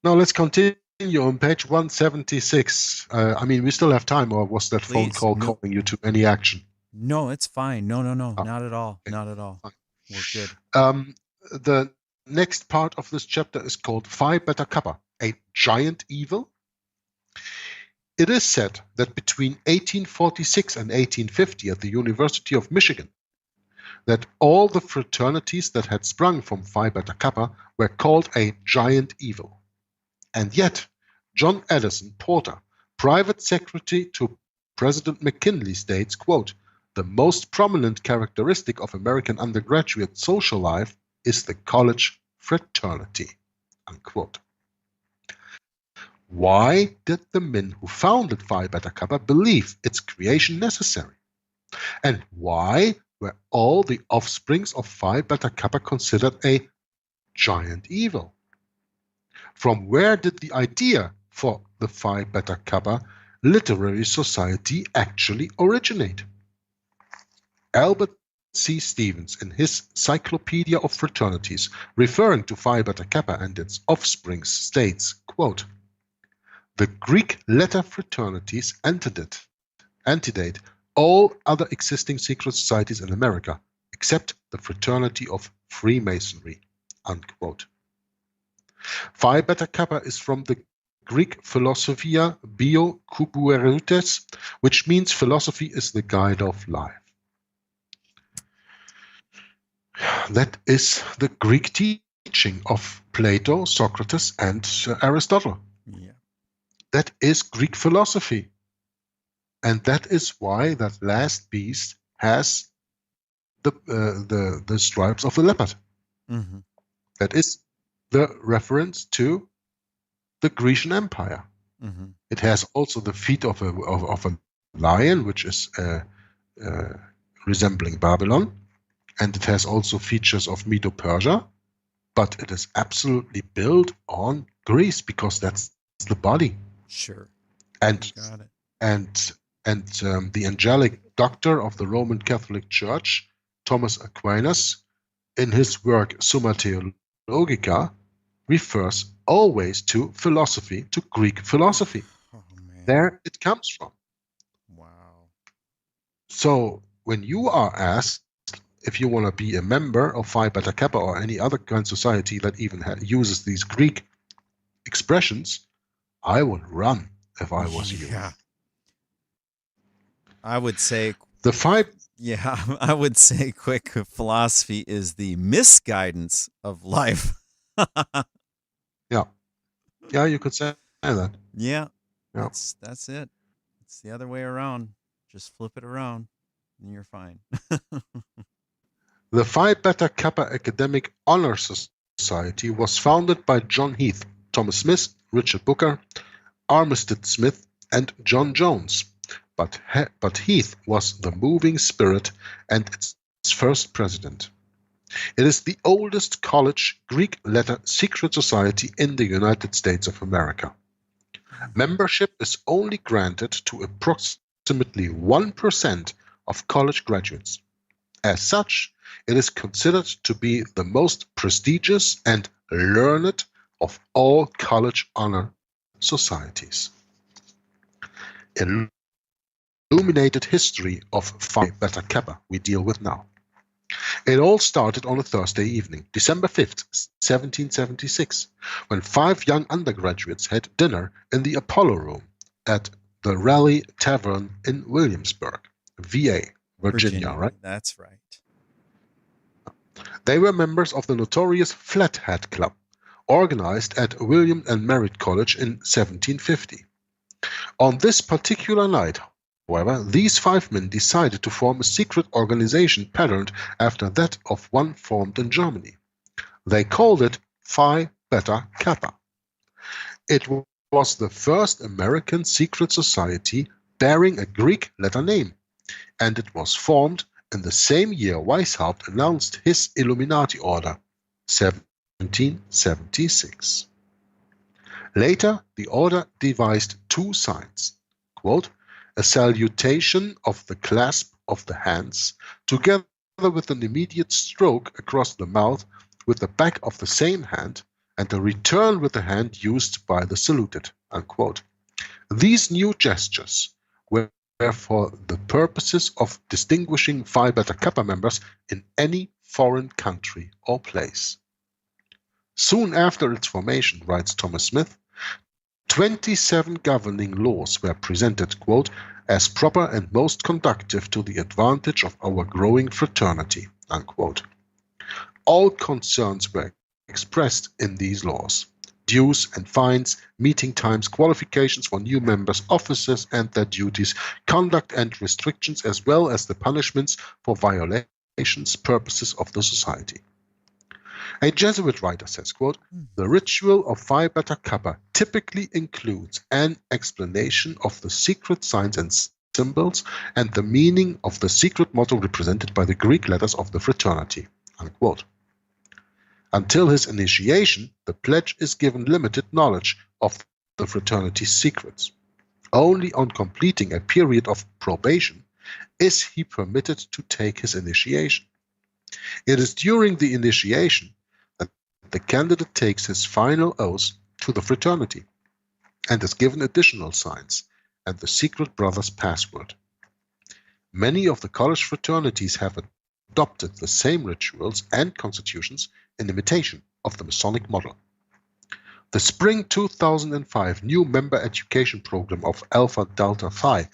Now let's continue on page 176. I mean, we still have time, or was that phone Please, call no. calling you to any action? No, it's fine. No, Oh, not at all. okay, Not at all. fine. We're good. The next part of this chapter is called Phi Beta Kappa, a giant evil. It is said that between 1846 and 1850 at the University of Michigan, that all the fraternities that had sprung from Phi Beta Kappa were called a giant evil. And yet, John Addison Porter, private secretary to President McKinley, states, quote, "The most prominent characteristic of American undergraduate social life is the college fraternity," unquote. Why did the men who founded Phi Beta Kappa believe its creation necessary? And why were all the offsprings of Phi Beta Kappa considered a giant evil? From where did the idea for the Phi Beta Kappa literary society actually originate? Albert C. Stevens, in his Cyclopedia of Fraternities, referring to Phi Beta Kappa and its offsprings, states, quote, "The Greek letter fraternities antedate all other existing secret societies in America, except the fraternity of Freemasonry," unquote. Phi Beta Kappa is from the Greek philosophia bio kupuereutes, which means philosophy is the guide of life. That is the Greek teaching of Plato, Socrates, and Aristotle. Yeah. That is Greek philosophy. And that is why that last beast has the stripes of the leopard. Mm-hmm. That is the reference to the Grecian Empire. Mm-hmm. It has also the feet of a lion, which is resembling Babylon, and it has also features of Medo-Persia, but it is absolutely built on Greece because that's the body. Sure. And Got it. and the angelic doctor of the Roman Catholic Church, Thomas Aquinas, in his work Summa Theologica, refers always to philosophy, to Greek philosophy. Oh, man. There it comes from. Wow. So when you are asked if you want to be a member of Phi Beta Kappa or any other kind of society that even uses these Greek expressions, I would run if I was you. Yeah. I would say The Phi... Yeah, I would say quick philosophy is the misguidance of life. Yeah, you could say that. Yeah, Yeah. that's it. It's the other way around. Just flip it around, and you're fine. The Phi Beta Kappa Academic Honor Society was founded by John Heath, Thomas Smith, Richard Booker, Armistead Smith, and John Jones. But Heath was the moving spirit and its first president. It is the oldest college Greek letter secret society in the United States of America. Membership is only granted to approximately 1% of college graduates. As such, it is considered to be the most prestigious and learned of all college honor societies. Illuminated history of Phi Beta Kappa we deal with now. It all started on a Thursday evening, December 5th, 1776, when 5 young undergraduates had dinner in the Apollo Room at the Raleigh Tavern in Williamsburg, VA, Virginia, right? That's right. They were members of the notorious Flathead Club, organized at William and Mary College in 1750. On this particular night, however, these 5 men decided to form a secret organization patterned after that of one formed in Germany. They called it Phi Beta Kappa. It was the first American secret society bearing a Greek letter name, and it was formed in the same year Weishaupt announced his Illuminati order, 1776. Later, the order devised two signs, quote, a salutation of the clasp of the hands, together with an immediate stroke across the mouth with the back of the same hand, and a return with the hand used by the saluted, unquote. These new gestures were for the purposes of distinguishing Phi Beta Kappa members in any foreign country or place. Soon after its formation, writes Thomas Smith, 27 governing laws were presented, quote, as proper and most conducive to the advantage of our growing fraternity, unquote. All concerns were expressed in these laws: dues and fines, meeting times, qualifications for new members, officers and their duties, conduct and restrictions, as well as the punishments for violations, purposes of the society. A Jesuit writer says, quote, the ritual of Phi Beta Kappa typically includes an explanation of the secret signs and symbols and the meaning of the secret motto represented by the Greek letters of the fraternity, unquote. Until his initiation, the pledge is given limited knowledge of the fraternity's secrets. Only on completing a period of probation is he permitted to take his initiation. It is during the initiation that the candidate takes his final oath to the fraternity and is given additional signs and the secret brother's password. Many of the college fraternities have adopted the same rituals and constitutions in imitation of the Masonic model. The spring 2005 new member education program of Alpha Delta Phi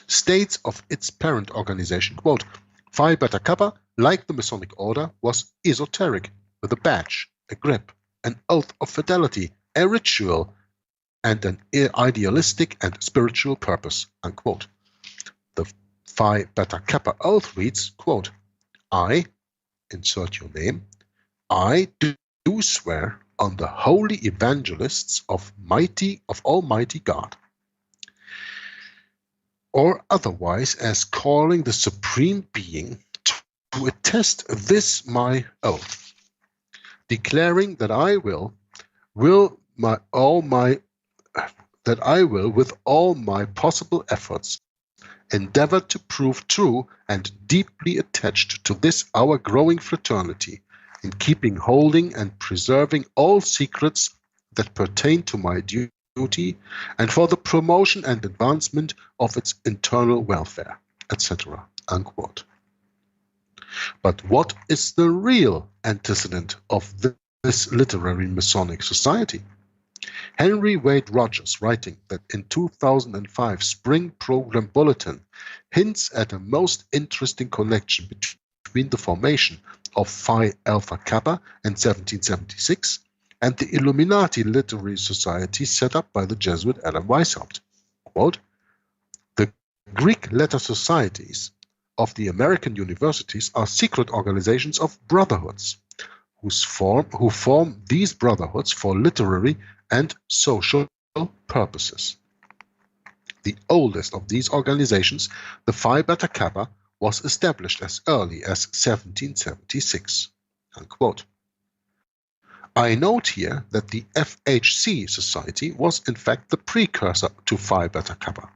states of its parent organization, quote, Phi Beta Kappa, like the Masonic order, was esoteric, with a badge, a grip, an oath of fidelity, a ritual, and an idealistic and spiritual purpose, unquote. The Phi Beta Kappa oath reads, quote, I, insert your name, I do swear on the holy evangelists of Almighty God, or otherwise as calling the Supreme Being to attest this my oath, declaring that I will with all my possible efforts endeavor to prove true and deeply attached to this our growing fraternity, in keeping, holding, and preserving all secrets that pertain to my duty, and for the promotion and advancement of its internal welfare, etc., unquote. But what is the real antecedent of this literary Masonic society? Henry Wade Rogers, writing that in 2005 Spring Program Bulletin, hints at a most interesting connection between the formation of Phi Alpha Kappa in 1776 and the Illuminati Literary Society set up by the Jesuit Adam Weishaupt. Quote, the Greek letter societies of the American universities are secret organizations of brotherhoods, who form these brotherhoods for literary and social purposes. The oldest of these organizations, the Phi Beta Kappa, was established as early as 1776. Unquote. I note here that the FHC Society was in fact the precursor to Phi Beta Kappa.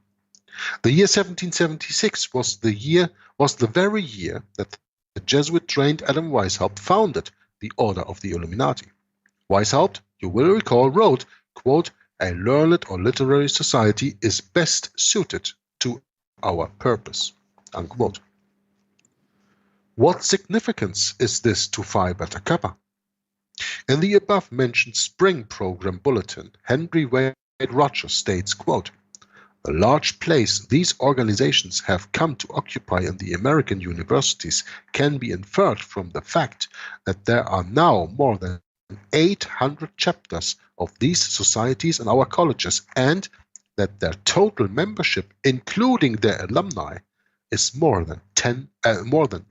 The year 1776 was the very year that the Jesuit-trained Adam Weishaupt founded the Order of the Illuminati. Weishaupt, you will recall, wrote, quote, a learned or literary society is best suited to our purpose, unquote. What significance is this to Phi Beta Kappa? In the above-mentioned Spring Program Bulletin, Henry Wade Rogers states, quote, the large place these organizations have come to occupy in the American universities can be inferred from the fact that there are now more than 800 chapters of these societies in our colleges, and that their total membership, including their alumni, is more than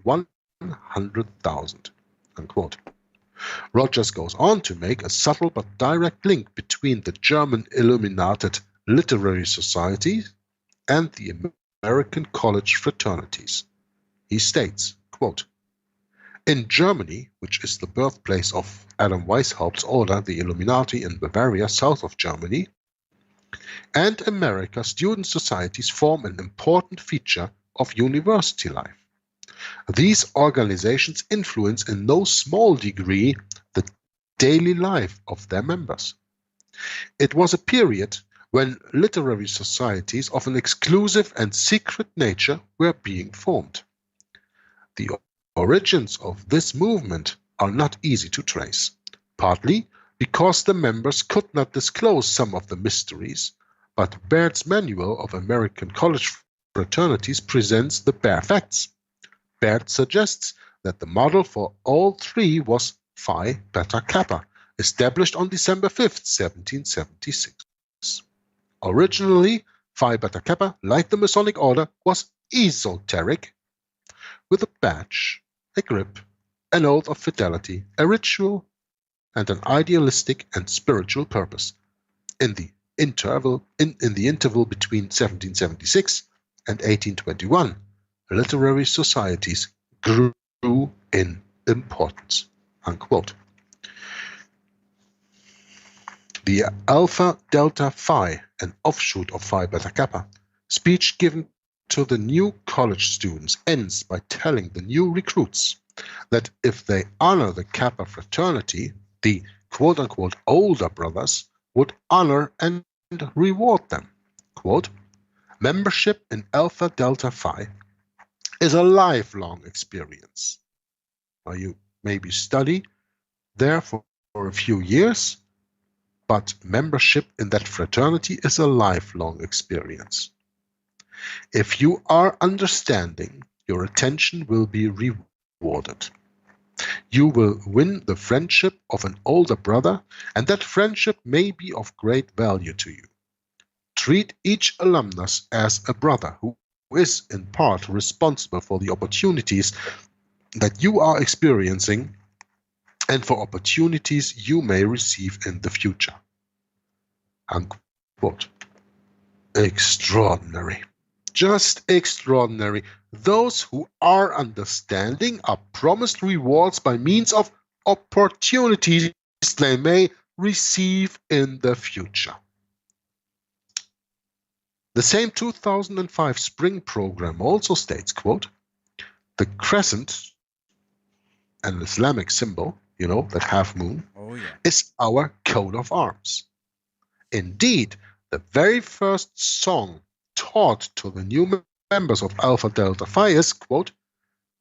100,000. Unquote. Rogers goes on to make a subtle but direct link between the German Illuminated literary societies and the American college fraternities. He states, quote, In Germany, which is the birthplace of Adam Weishaupt's order, the Illuminati in Bavaria, south of Germany, and America, student societies form an important feature of university life. These organizations influence in no small degree the daily life of their members. It was a period when literary societies of an exclusive and secret nature were being formed. The origins of this movement are not easy to trace, partly because the members could not disclose some of the mysteries, but Baird's Manual of American College Fraternities presents the bare facts. Baird suggests that the model for all three was Phi Beta Kappa, established on December 5th, 1776. Originally, Phi Beta Kappa, like the Masonic order, was esoteric, with a badge, a grip, an oath of fidelity, a ritual, and an idealistic and spiritual purpose. In the interval between 1776 and 1821, literary societies grew in importance. Unquote. The Alpha Delta Phi, an offshoot of Phi Beta Kappa, speech given to the new college students ends by telling the new recruits that if they honor the Kappa fraternity, the quote-unquote older brothers would honor and reward them. Quote, membership in Alpha Delta Phi is a lifelong experience. Now you maybe study there for a few years, but membership in that fraternity is a lifelong experience. If you are understanding, your attention will be rewarded. You will win the friendship of an older brother, and that friendship may be of great value to you. Treat each alumnus as a brother who is in part responsible for the opportunities that you are experiencing and for opportunities you may receive in the future. Unquote. Extraordinary. Just extraordinary. Those who are understanding are promised rewards by means of opportunities they may receive in the future. The same 2005 spring program also states, quote, the crescent, an Islamic symbol, you know, that half moon, is our coat of arms. Indeed, the very first song taught to the new members of Alpha Delta Phi is, quote,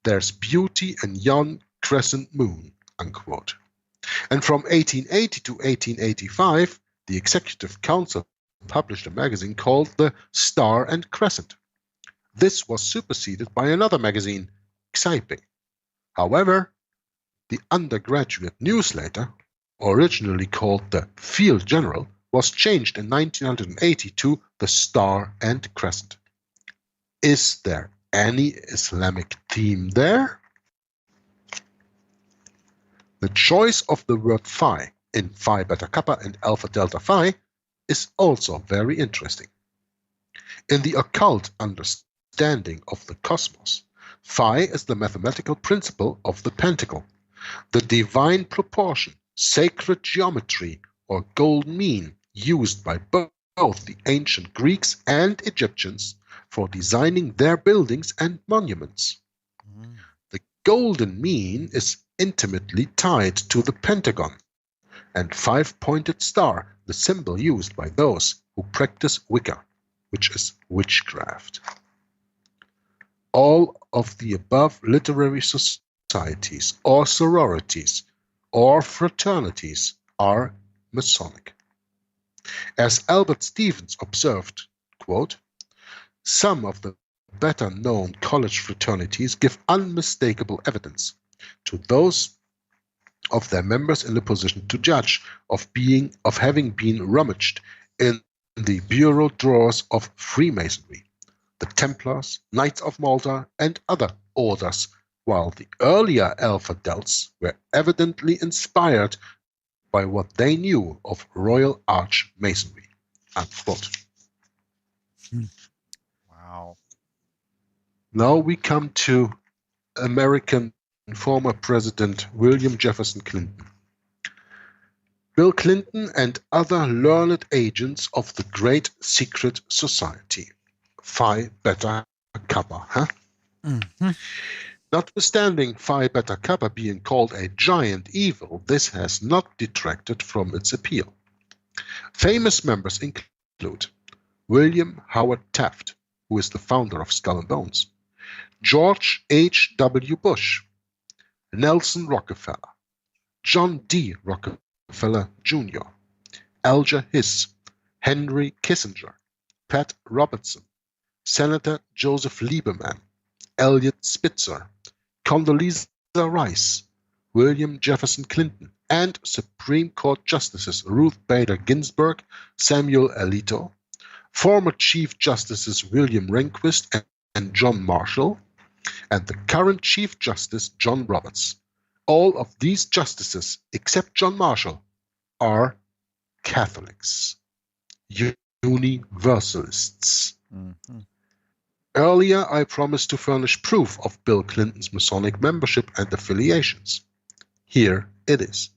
there's beauty in yon crescent moon, unquote. And from 1880 to 1885, the Executive Council published a magazine called The Star and Crescent. This was superseded by another magazine, Xiping. However, the undergraduate newsletter, originally called The Field General, was changed in 1980 to The Star and Crescent. Is there any Islamic theme there? The choice of the word Phi in Phi Beta Kappa and Alpha Delta Phi is also very interesting. In the occult understanding of the cosmos, Phi is the mathematical principle of the pentacle, the divine proportion, sacred geometry, or golden mean used by both the ancient Greeks and Egyptians for designing their buildings and monuments. The golden mean is intimately tied to the pentagon and five-pointed star, the symbol used by those who practice Wicca, which is witchcraft. All of the above literary societies or sororities or fraternities are Masonic. As Albert Stevens observed, quote, some of the better known college fraternities give unmistakable evidence to those of their members in the position to judge of having been rummaged in the bureau drawers of Freemasonry, the Templars, Knights of Malta, and other orders, while the earlier Alpha Delts were evidently inspired by what they knew of Royal Arch Masonry. Unquote. Wow. Now we come to American former President William Jefferson Clinton. Bill Clinton and other learned agents of the Great Secret Society. Phi Beta Kappa, huh? Mhm. Notwithstanding Phi Beta Kappa being called a giant evil, this has not detracted from its appeal. Famous members include William Howard Taft, who is the founder of Skull and Bones, George H.W. Bush, Nelson Rockefeller, John D. Rockefeller Jr., Alger Hiss, Henry Kissinger, Pat Robertson, Senator Joseph Lieberman, Elliot Spitzer, Condoleezza Rice, William Jefferson Clinton, and Supreme Court Justices Ruth Bader Ginsburg, Samuel Alito, former Chief Justices William Rehnquist and John Marshall, and the current Chief Justice John Roberts. All of these justices, except John Marshall, are Catholics, Universalists. Mhm. Earlier, I promised to furnish proof of Bill Clinton's Masonic membership and affiliations. Here it is.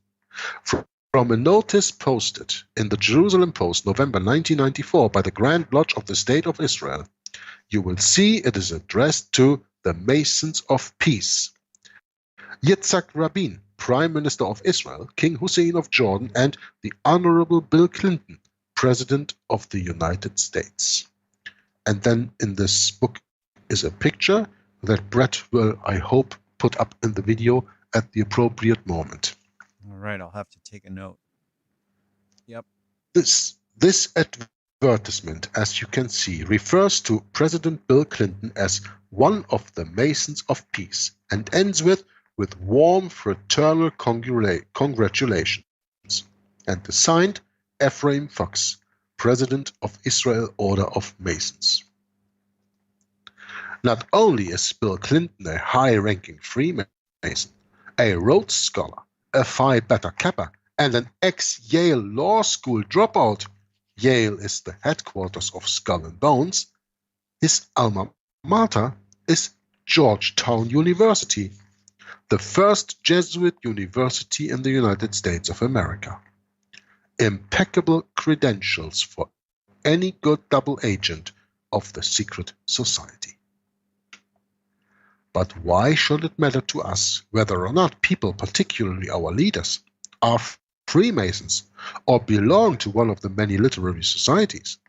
From a notice posted in the Jerusalem Post, November 1994, by the Grand Lodge of the State of Israel, you will see it is addressed to the Masons of Peace. Yitzhak Rabin, Prime Minister of Israel, King Hussein of Jordan, and the Honorable Bill Clinton, President of the United States. And then in this book is a picture that Brett will, I hope, put up in the video at the appropriate moment. All right, I'll have to take a note. Yep. This advertisement, as you can see, refers to President Bill Clinton as one of the Masons of Peace and ends with warm fraternal congratulations, and is signed Ephraim Fox, President of Israel Order of Masons. Not only is Bill Clinton a high-ranking Freemason, a Rhodes Scholar, a Phi Beta Kappa, and an ex-Yale Law School dropout, Yale is the headquarters of Skull and Bones, his alma mater is Georgetown University, the first Jesuit university in the United States of America. Impeccable credentials for any good double agent of the secret society. But why should it matter to us whether or not people, particularly our leaders, are Freemasons or belong to one of the many literary societies?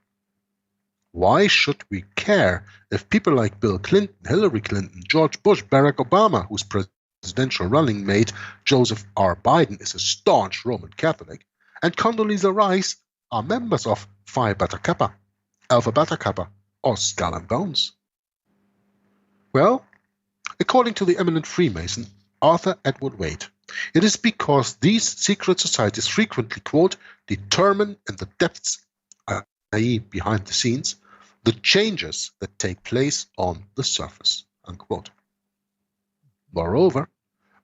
Why should we care if people like Bill Clinton, Hillary Clinton, George Bush, Barack Obama, whose presidential running mate Joseph R. Biden is a staunch Roman Catholic, and Condoleezza Rice are members of Phi Beta Kappa, Alpha Beta Kappa, or Skull and Bones? Well, according to the eminent Freemason Arthur Edward Wade, it is because these secret societies frequently, quote, determine in the depths, i.e. behind the scenes, the changes that take place on the surface, unquote. Moreover,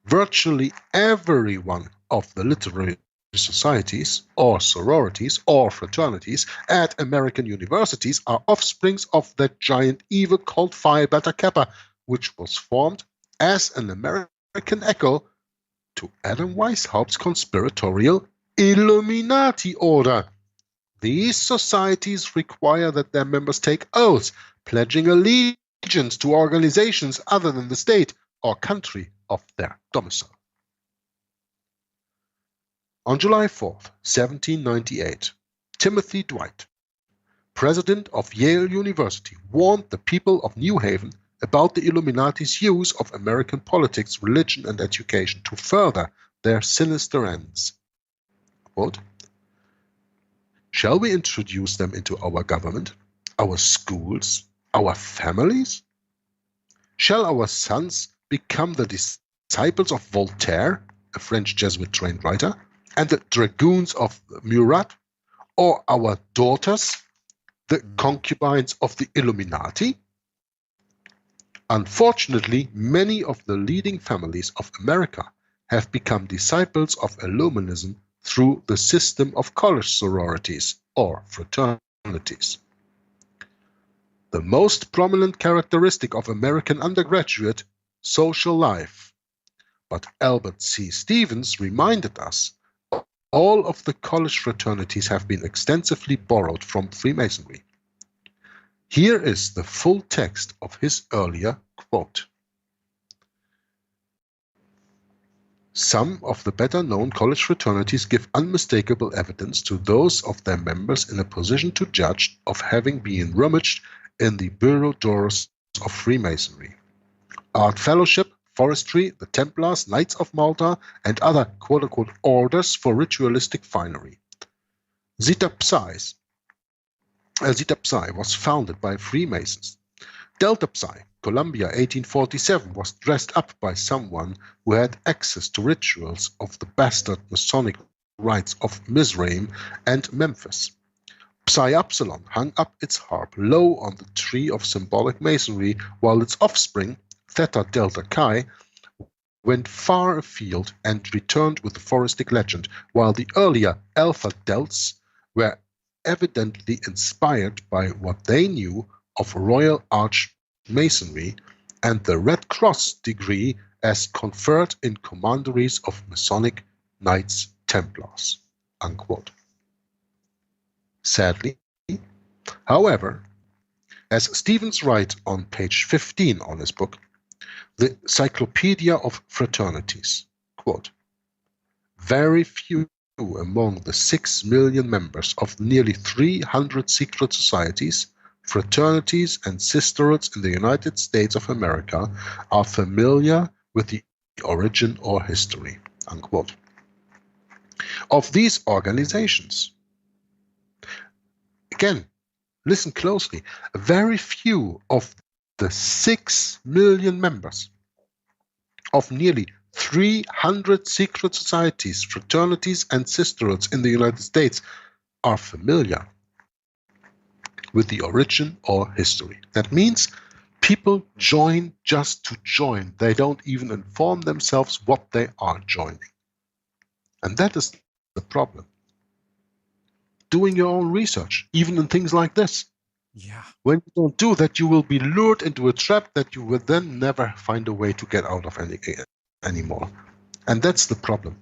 virtually every one of the literary societies or sororities or fraternities at American universities are offsprings of that giant evil called Phi Beta Kappa, which was formed as an American echo to Adam Weishaupt's conspiratorial Illuminati order. These societies require that their members take oaths, pledging allegiance to organizations other than the state or country of their domicile. On July 4th, 1798, Timothy Dwight, president of Yale University, warned the people of New Haven about the Illuminati's use of American politics, religion, and education to further their sinister ends. Quote, shall we introduce them into our government, our schools, our families? Shall our sons become the disciples of Voltaire, a French Jesuit-trained writer, and the dragoons of Murat, or our daughters, the concubines of the Illuminati? Unfortunately, many of the leading families of America have become disciples of Illuminism through the system of college sororities or fraternities. The most prominent characteristic of American undergraduate social life But Albert C. Stevens reminded us all of the college fraternities have been extensively borrowed from Freemasonry. Here is the full text of his earlier quote. Some of the better-known college fraternities give unmistakable evidence to those of their members in a position to judge of having been rummaged in the bureau drawers of Freemasonry. Art Fellowship, Forestry, the Templars, Knights of Malta, and other quote-unquote orders for ritualistic finery. Zeta Psi was founded by Freemasons. Delta Psi, Columbia 1847, was dressed up by someone who had access to rituals of the bastard Masonic rites of Mizraim and Memphis. Psi Upsilon hung up its harp low on the tree of symbolic masonry, while its offspring, Theta Delta Chi, went far afield and returned with the forestic legend, while the earlier Alpha Delts were evidently inspired by what they knew of Royal Arch Masonry and the Red Cross degree as conferred in commanderies of Masonic Knights Templars. Unquote. Sadly, however, as Stevens writes on page 15 on his book, The Cyclopedia of Fraternities, quote, very few among the 6 million members of nearly 300 secret societies, fraternities, and sisterhoods in the United States of America are familiar with the origin or history, unquote, of these organizations. Again, listen closely. Very few of the 6 million members of nearly 300 secret societies, fraternities, and sisterhoods in the United States are familiar with the origin or history. That means people join just to join. They don't even inform themselves what they are joining. And that is the problem. Doing your own research, even in things like this. Yeah. When you don't do that, you will be lured into a trap that you will then never find a way to get out of anymore. And that's the problem.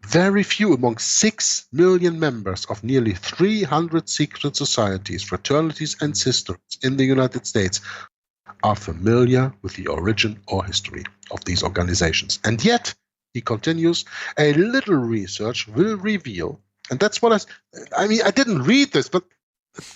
Very few among 6 million members of nearly 300 secret societies, fraternities, and sisterhoods in the United States are familiar with the origin or history of these organizations. And yet, he continues, a little research will reveal, and that's what I mean, I didn't read this, but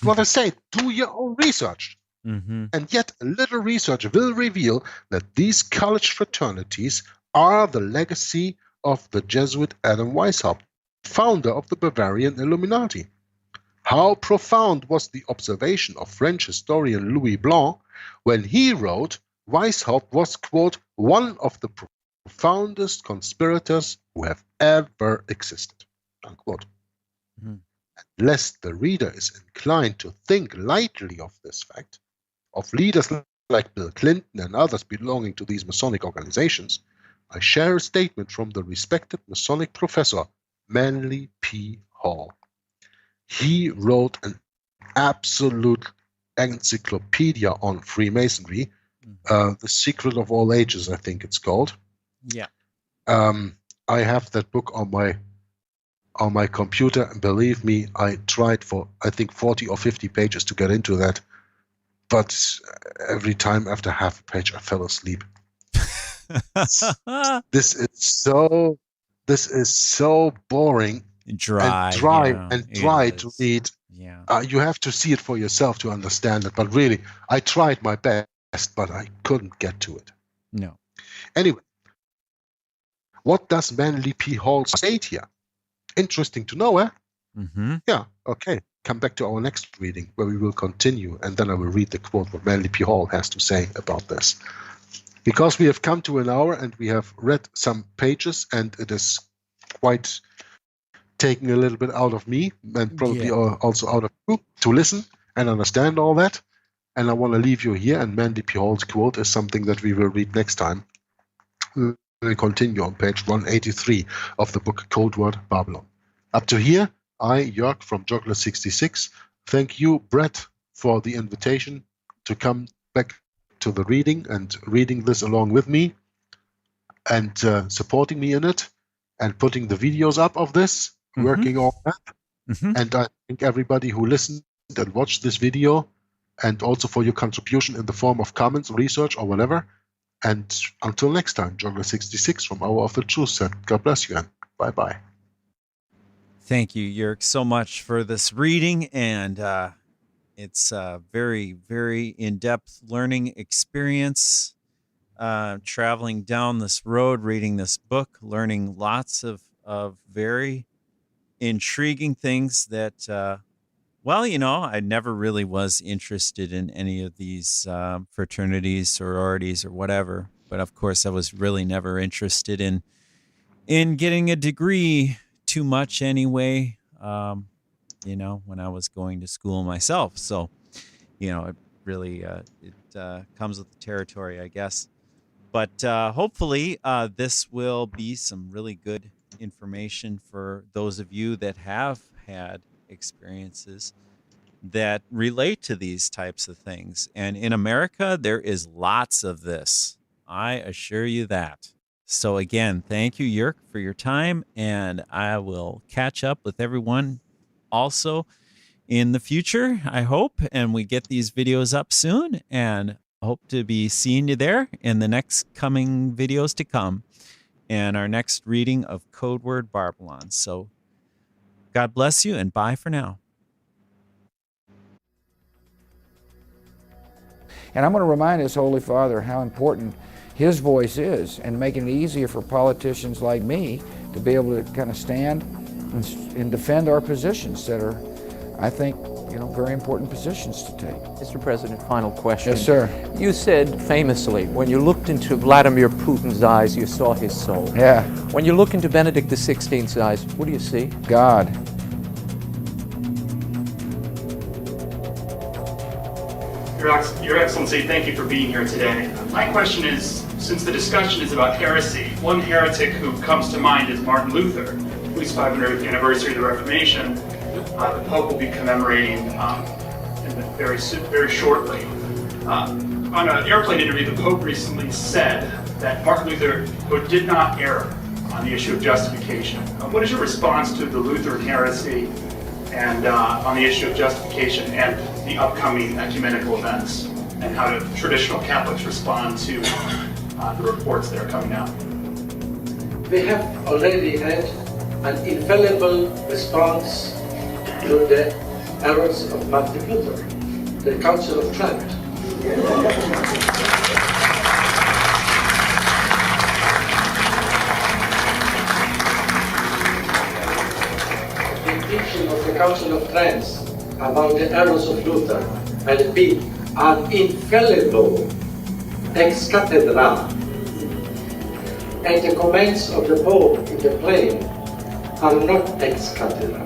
what I say, do your own research. Mm-hmm. And yet, a little research will reveal that these college fraternities are the legacy of the Jesuit Adam Weishaupt, founder of the Bavarian Illuminati. How profound was the observation of French historian Louis Blanc when he wrote, Weishaupt was, quote, one of the profoundest conspirators who have ever existed, unquote. Mm-hmm. Lest the reader is inclined to think lightly of this fact, of leaders like Bill Clinton and others belonging to these Masonic organizations, I share a statement from the respected Masonic professor, Manly P. Hall. He wrote an absolute encyclopedia on Freemasonry, The Secret of All Ages, I think it's called. Yeah. I have that book on my computer, and believe me, I tried for, I think, 40 or 50 pages to get into that, but every time after half a page, I fell asleep. This is so boring, dry to read. Yeah. You have to see it for yourself to understand it. But really, I tried my best, but I couldn't get to it. No. Anyway, what does Manly P. Hall state here? Interesting to know, eh? Mm-hmm. Yeah. Okay. Come back to our next reading, where we will continue, and then I will read the quote what Manly P. Hall has to say about this. Because we have come to an hour and we have read some pages, and it is quite taking a little bit out of me and probably also out of you to listen and understand all that. And I want to leave you here, and Manly P. Hall's quote is something that we will read next time. We will continue on page 183 of the book Codeword Barbelon. Up to here, I, Jörg from Joggler66, thank you, Brett, for the invitation to come back to the reading and reading this along with me. and supporting me in it and putting the videos up of this, working on that. And I thank everybody who listened and watched this video, and also for your contribution in the form of comments, research, or whatever. And until next time, Juggler 66 from Hour of the Truth said, God bless you and bye-bye. Thank you, Jörg, so much for this reading, and it's a very, very in-depth learning experience, traveling down this road, reading this book, learning lots of very intriguing things that, well, you know, I never really was interested in any of these fraternities, sororities, or whatever. But of course, I was really never interested in getting a degree too much anyway, you know, when I was going to school myself. So, you know, it really comes with the territory, I guess. But hopefully this will be some really good information for those of you that have had experiences that relate to these types of things. And in America, there is lots of this. I assure you that. So again, thank you, Jörg, for your time, and I will catch up with everyone also in the future, I hope, and we get these videos up soon, and hope to be seeing you there in the next coming videos to come and our next reading of Codeword Barbelon. So God bless you, and bye for now. And I'm going to remind his Holy Father how important his voice is, and making it easier for politicians like me to be able to kind of stand and defend our positions that are, I think, you know, very important positions to take. Mr. President, final question. Yes, sir. You said famously, when you looked into Vladimir Putin's eyes, you saw his soul. Yeah. When you look into Benedict XVI's eyes, what do you see? God. Your Excellency, thank you for being here today. My question is, since the discussion is about heresy, one heretic who comes to mind is Martin Luther, whose 500th anniversary of the Reformation the Pope will be commemorating very shortly. On an airplane interview, the Pope recently said that Martin Luther did not err on the issue of justification. What is your response to the Lutheran heresy and on the issue of justification and the upcoming ecumenical events, and how do traditional Catholics respond to the reports that are coming out? We have already had an infallible response to the errors of Martin Luther, the Council of Trent. The teaching of the Council of Trent about the errors of Luther has been an infallible ex cathedra, and the comments of the Pope in the plane are not ex cathedra.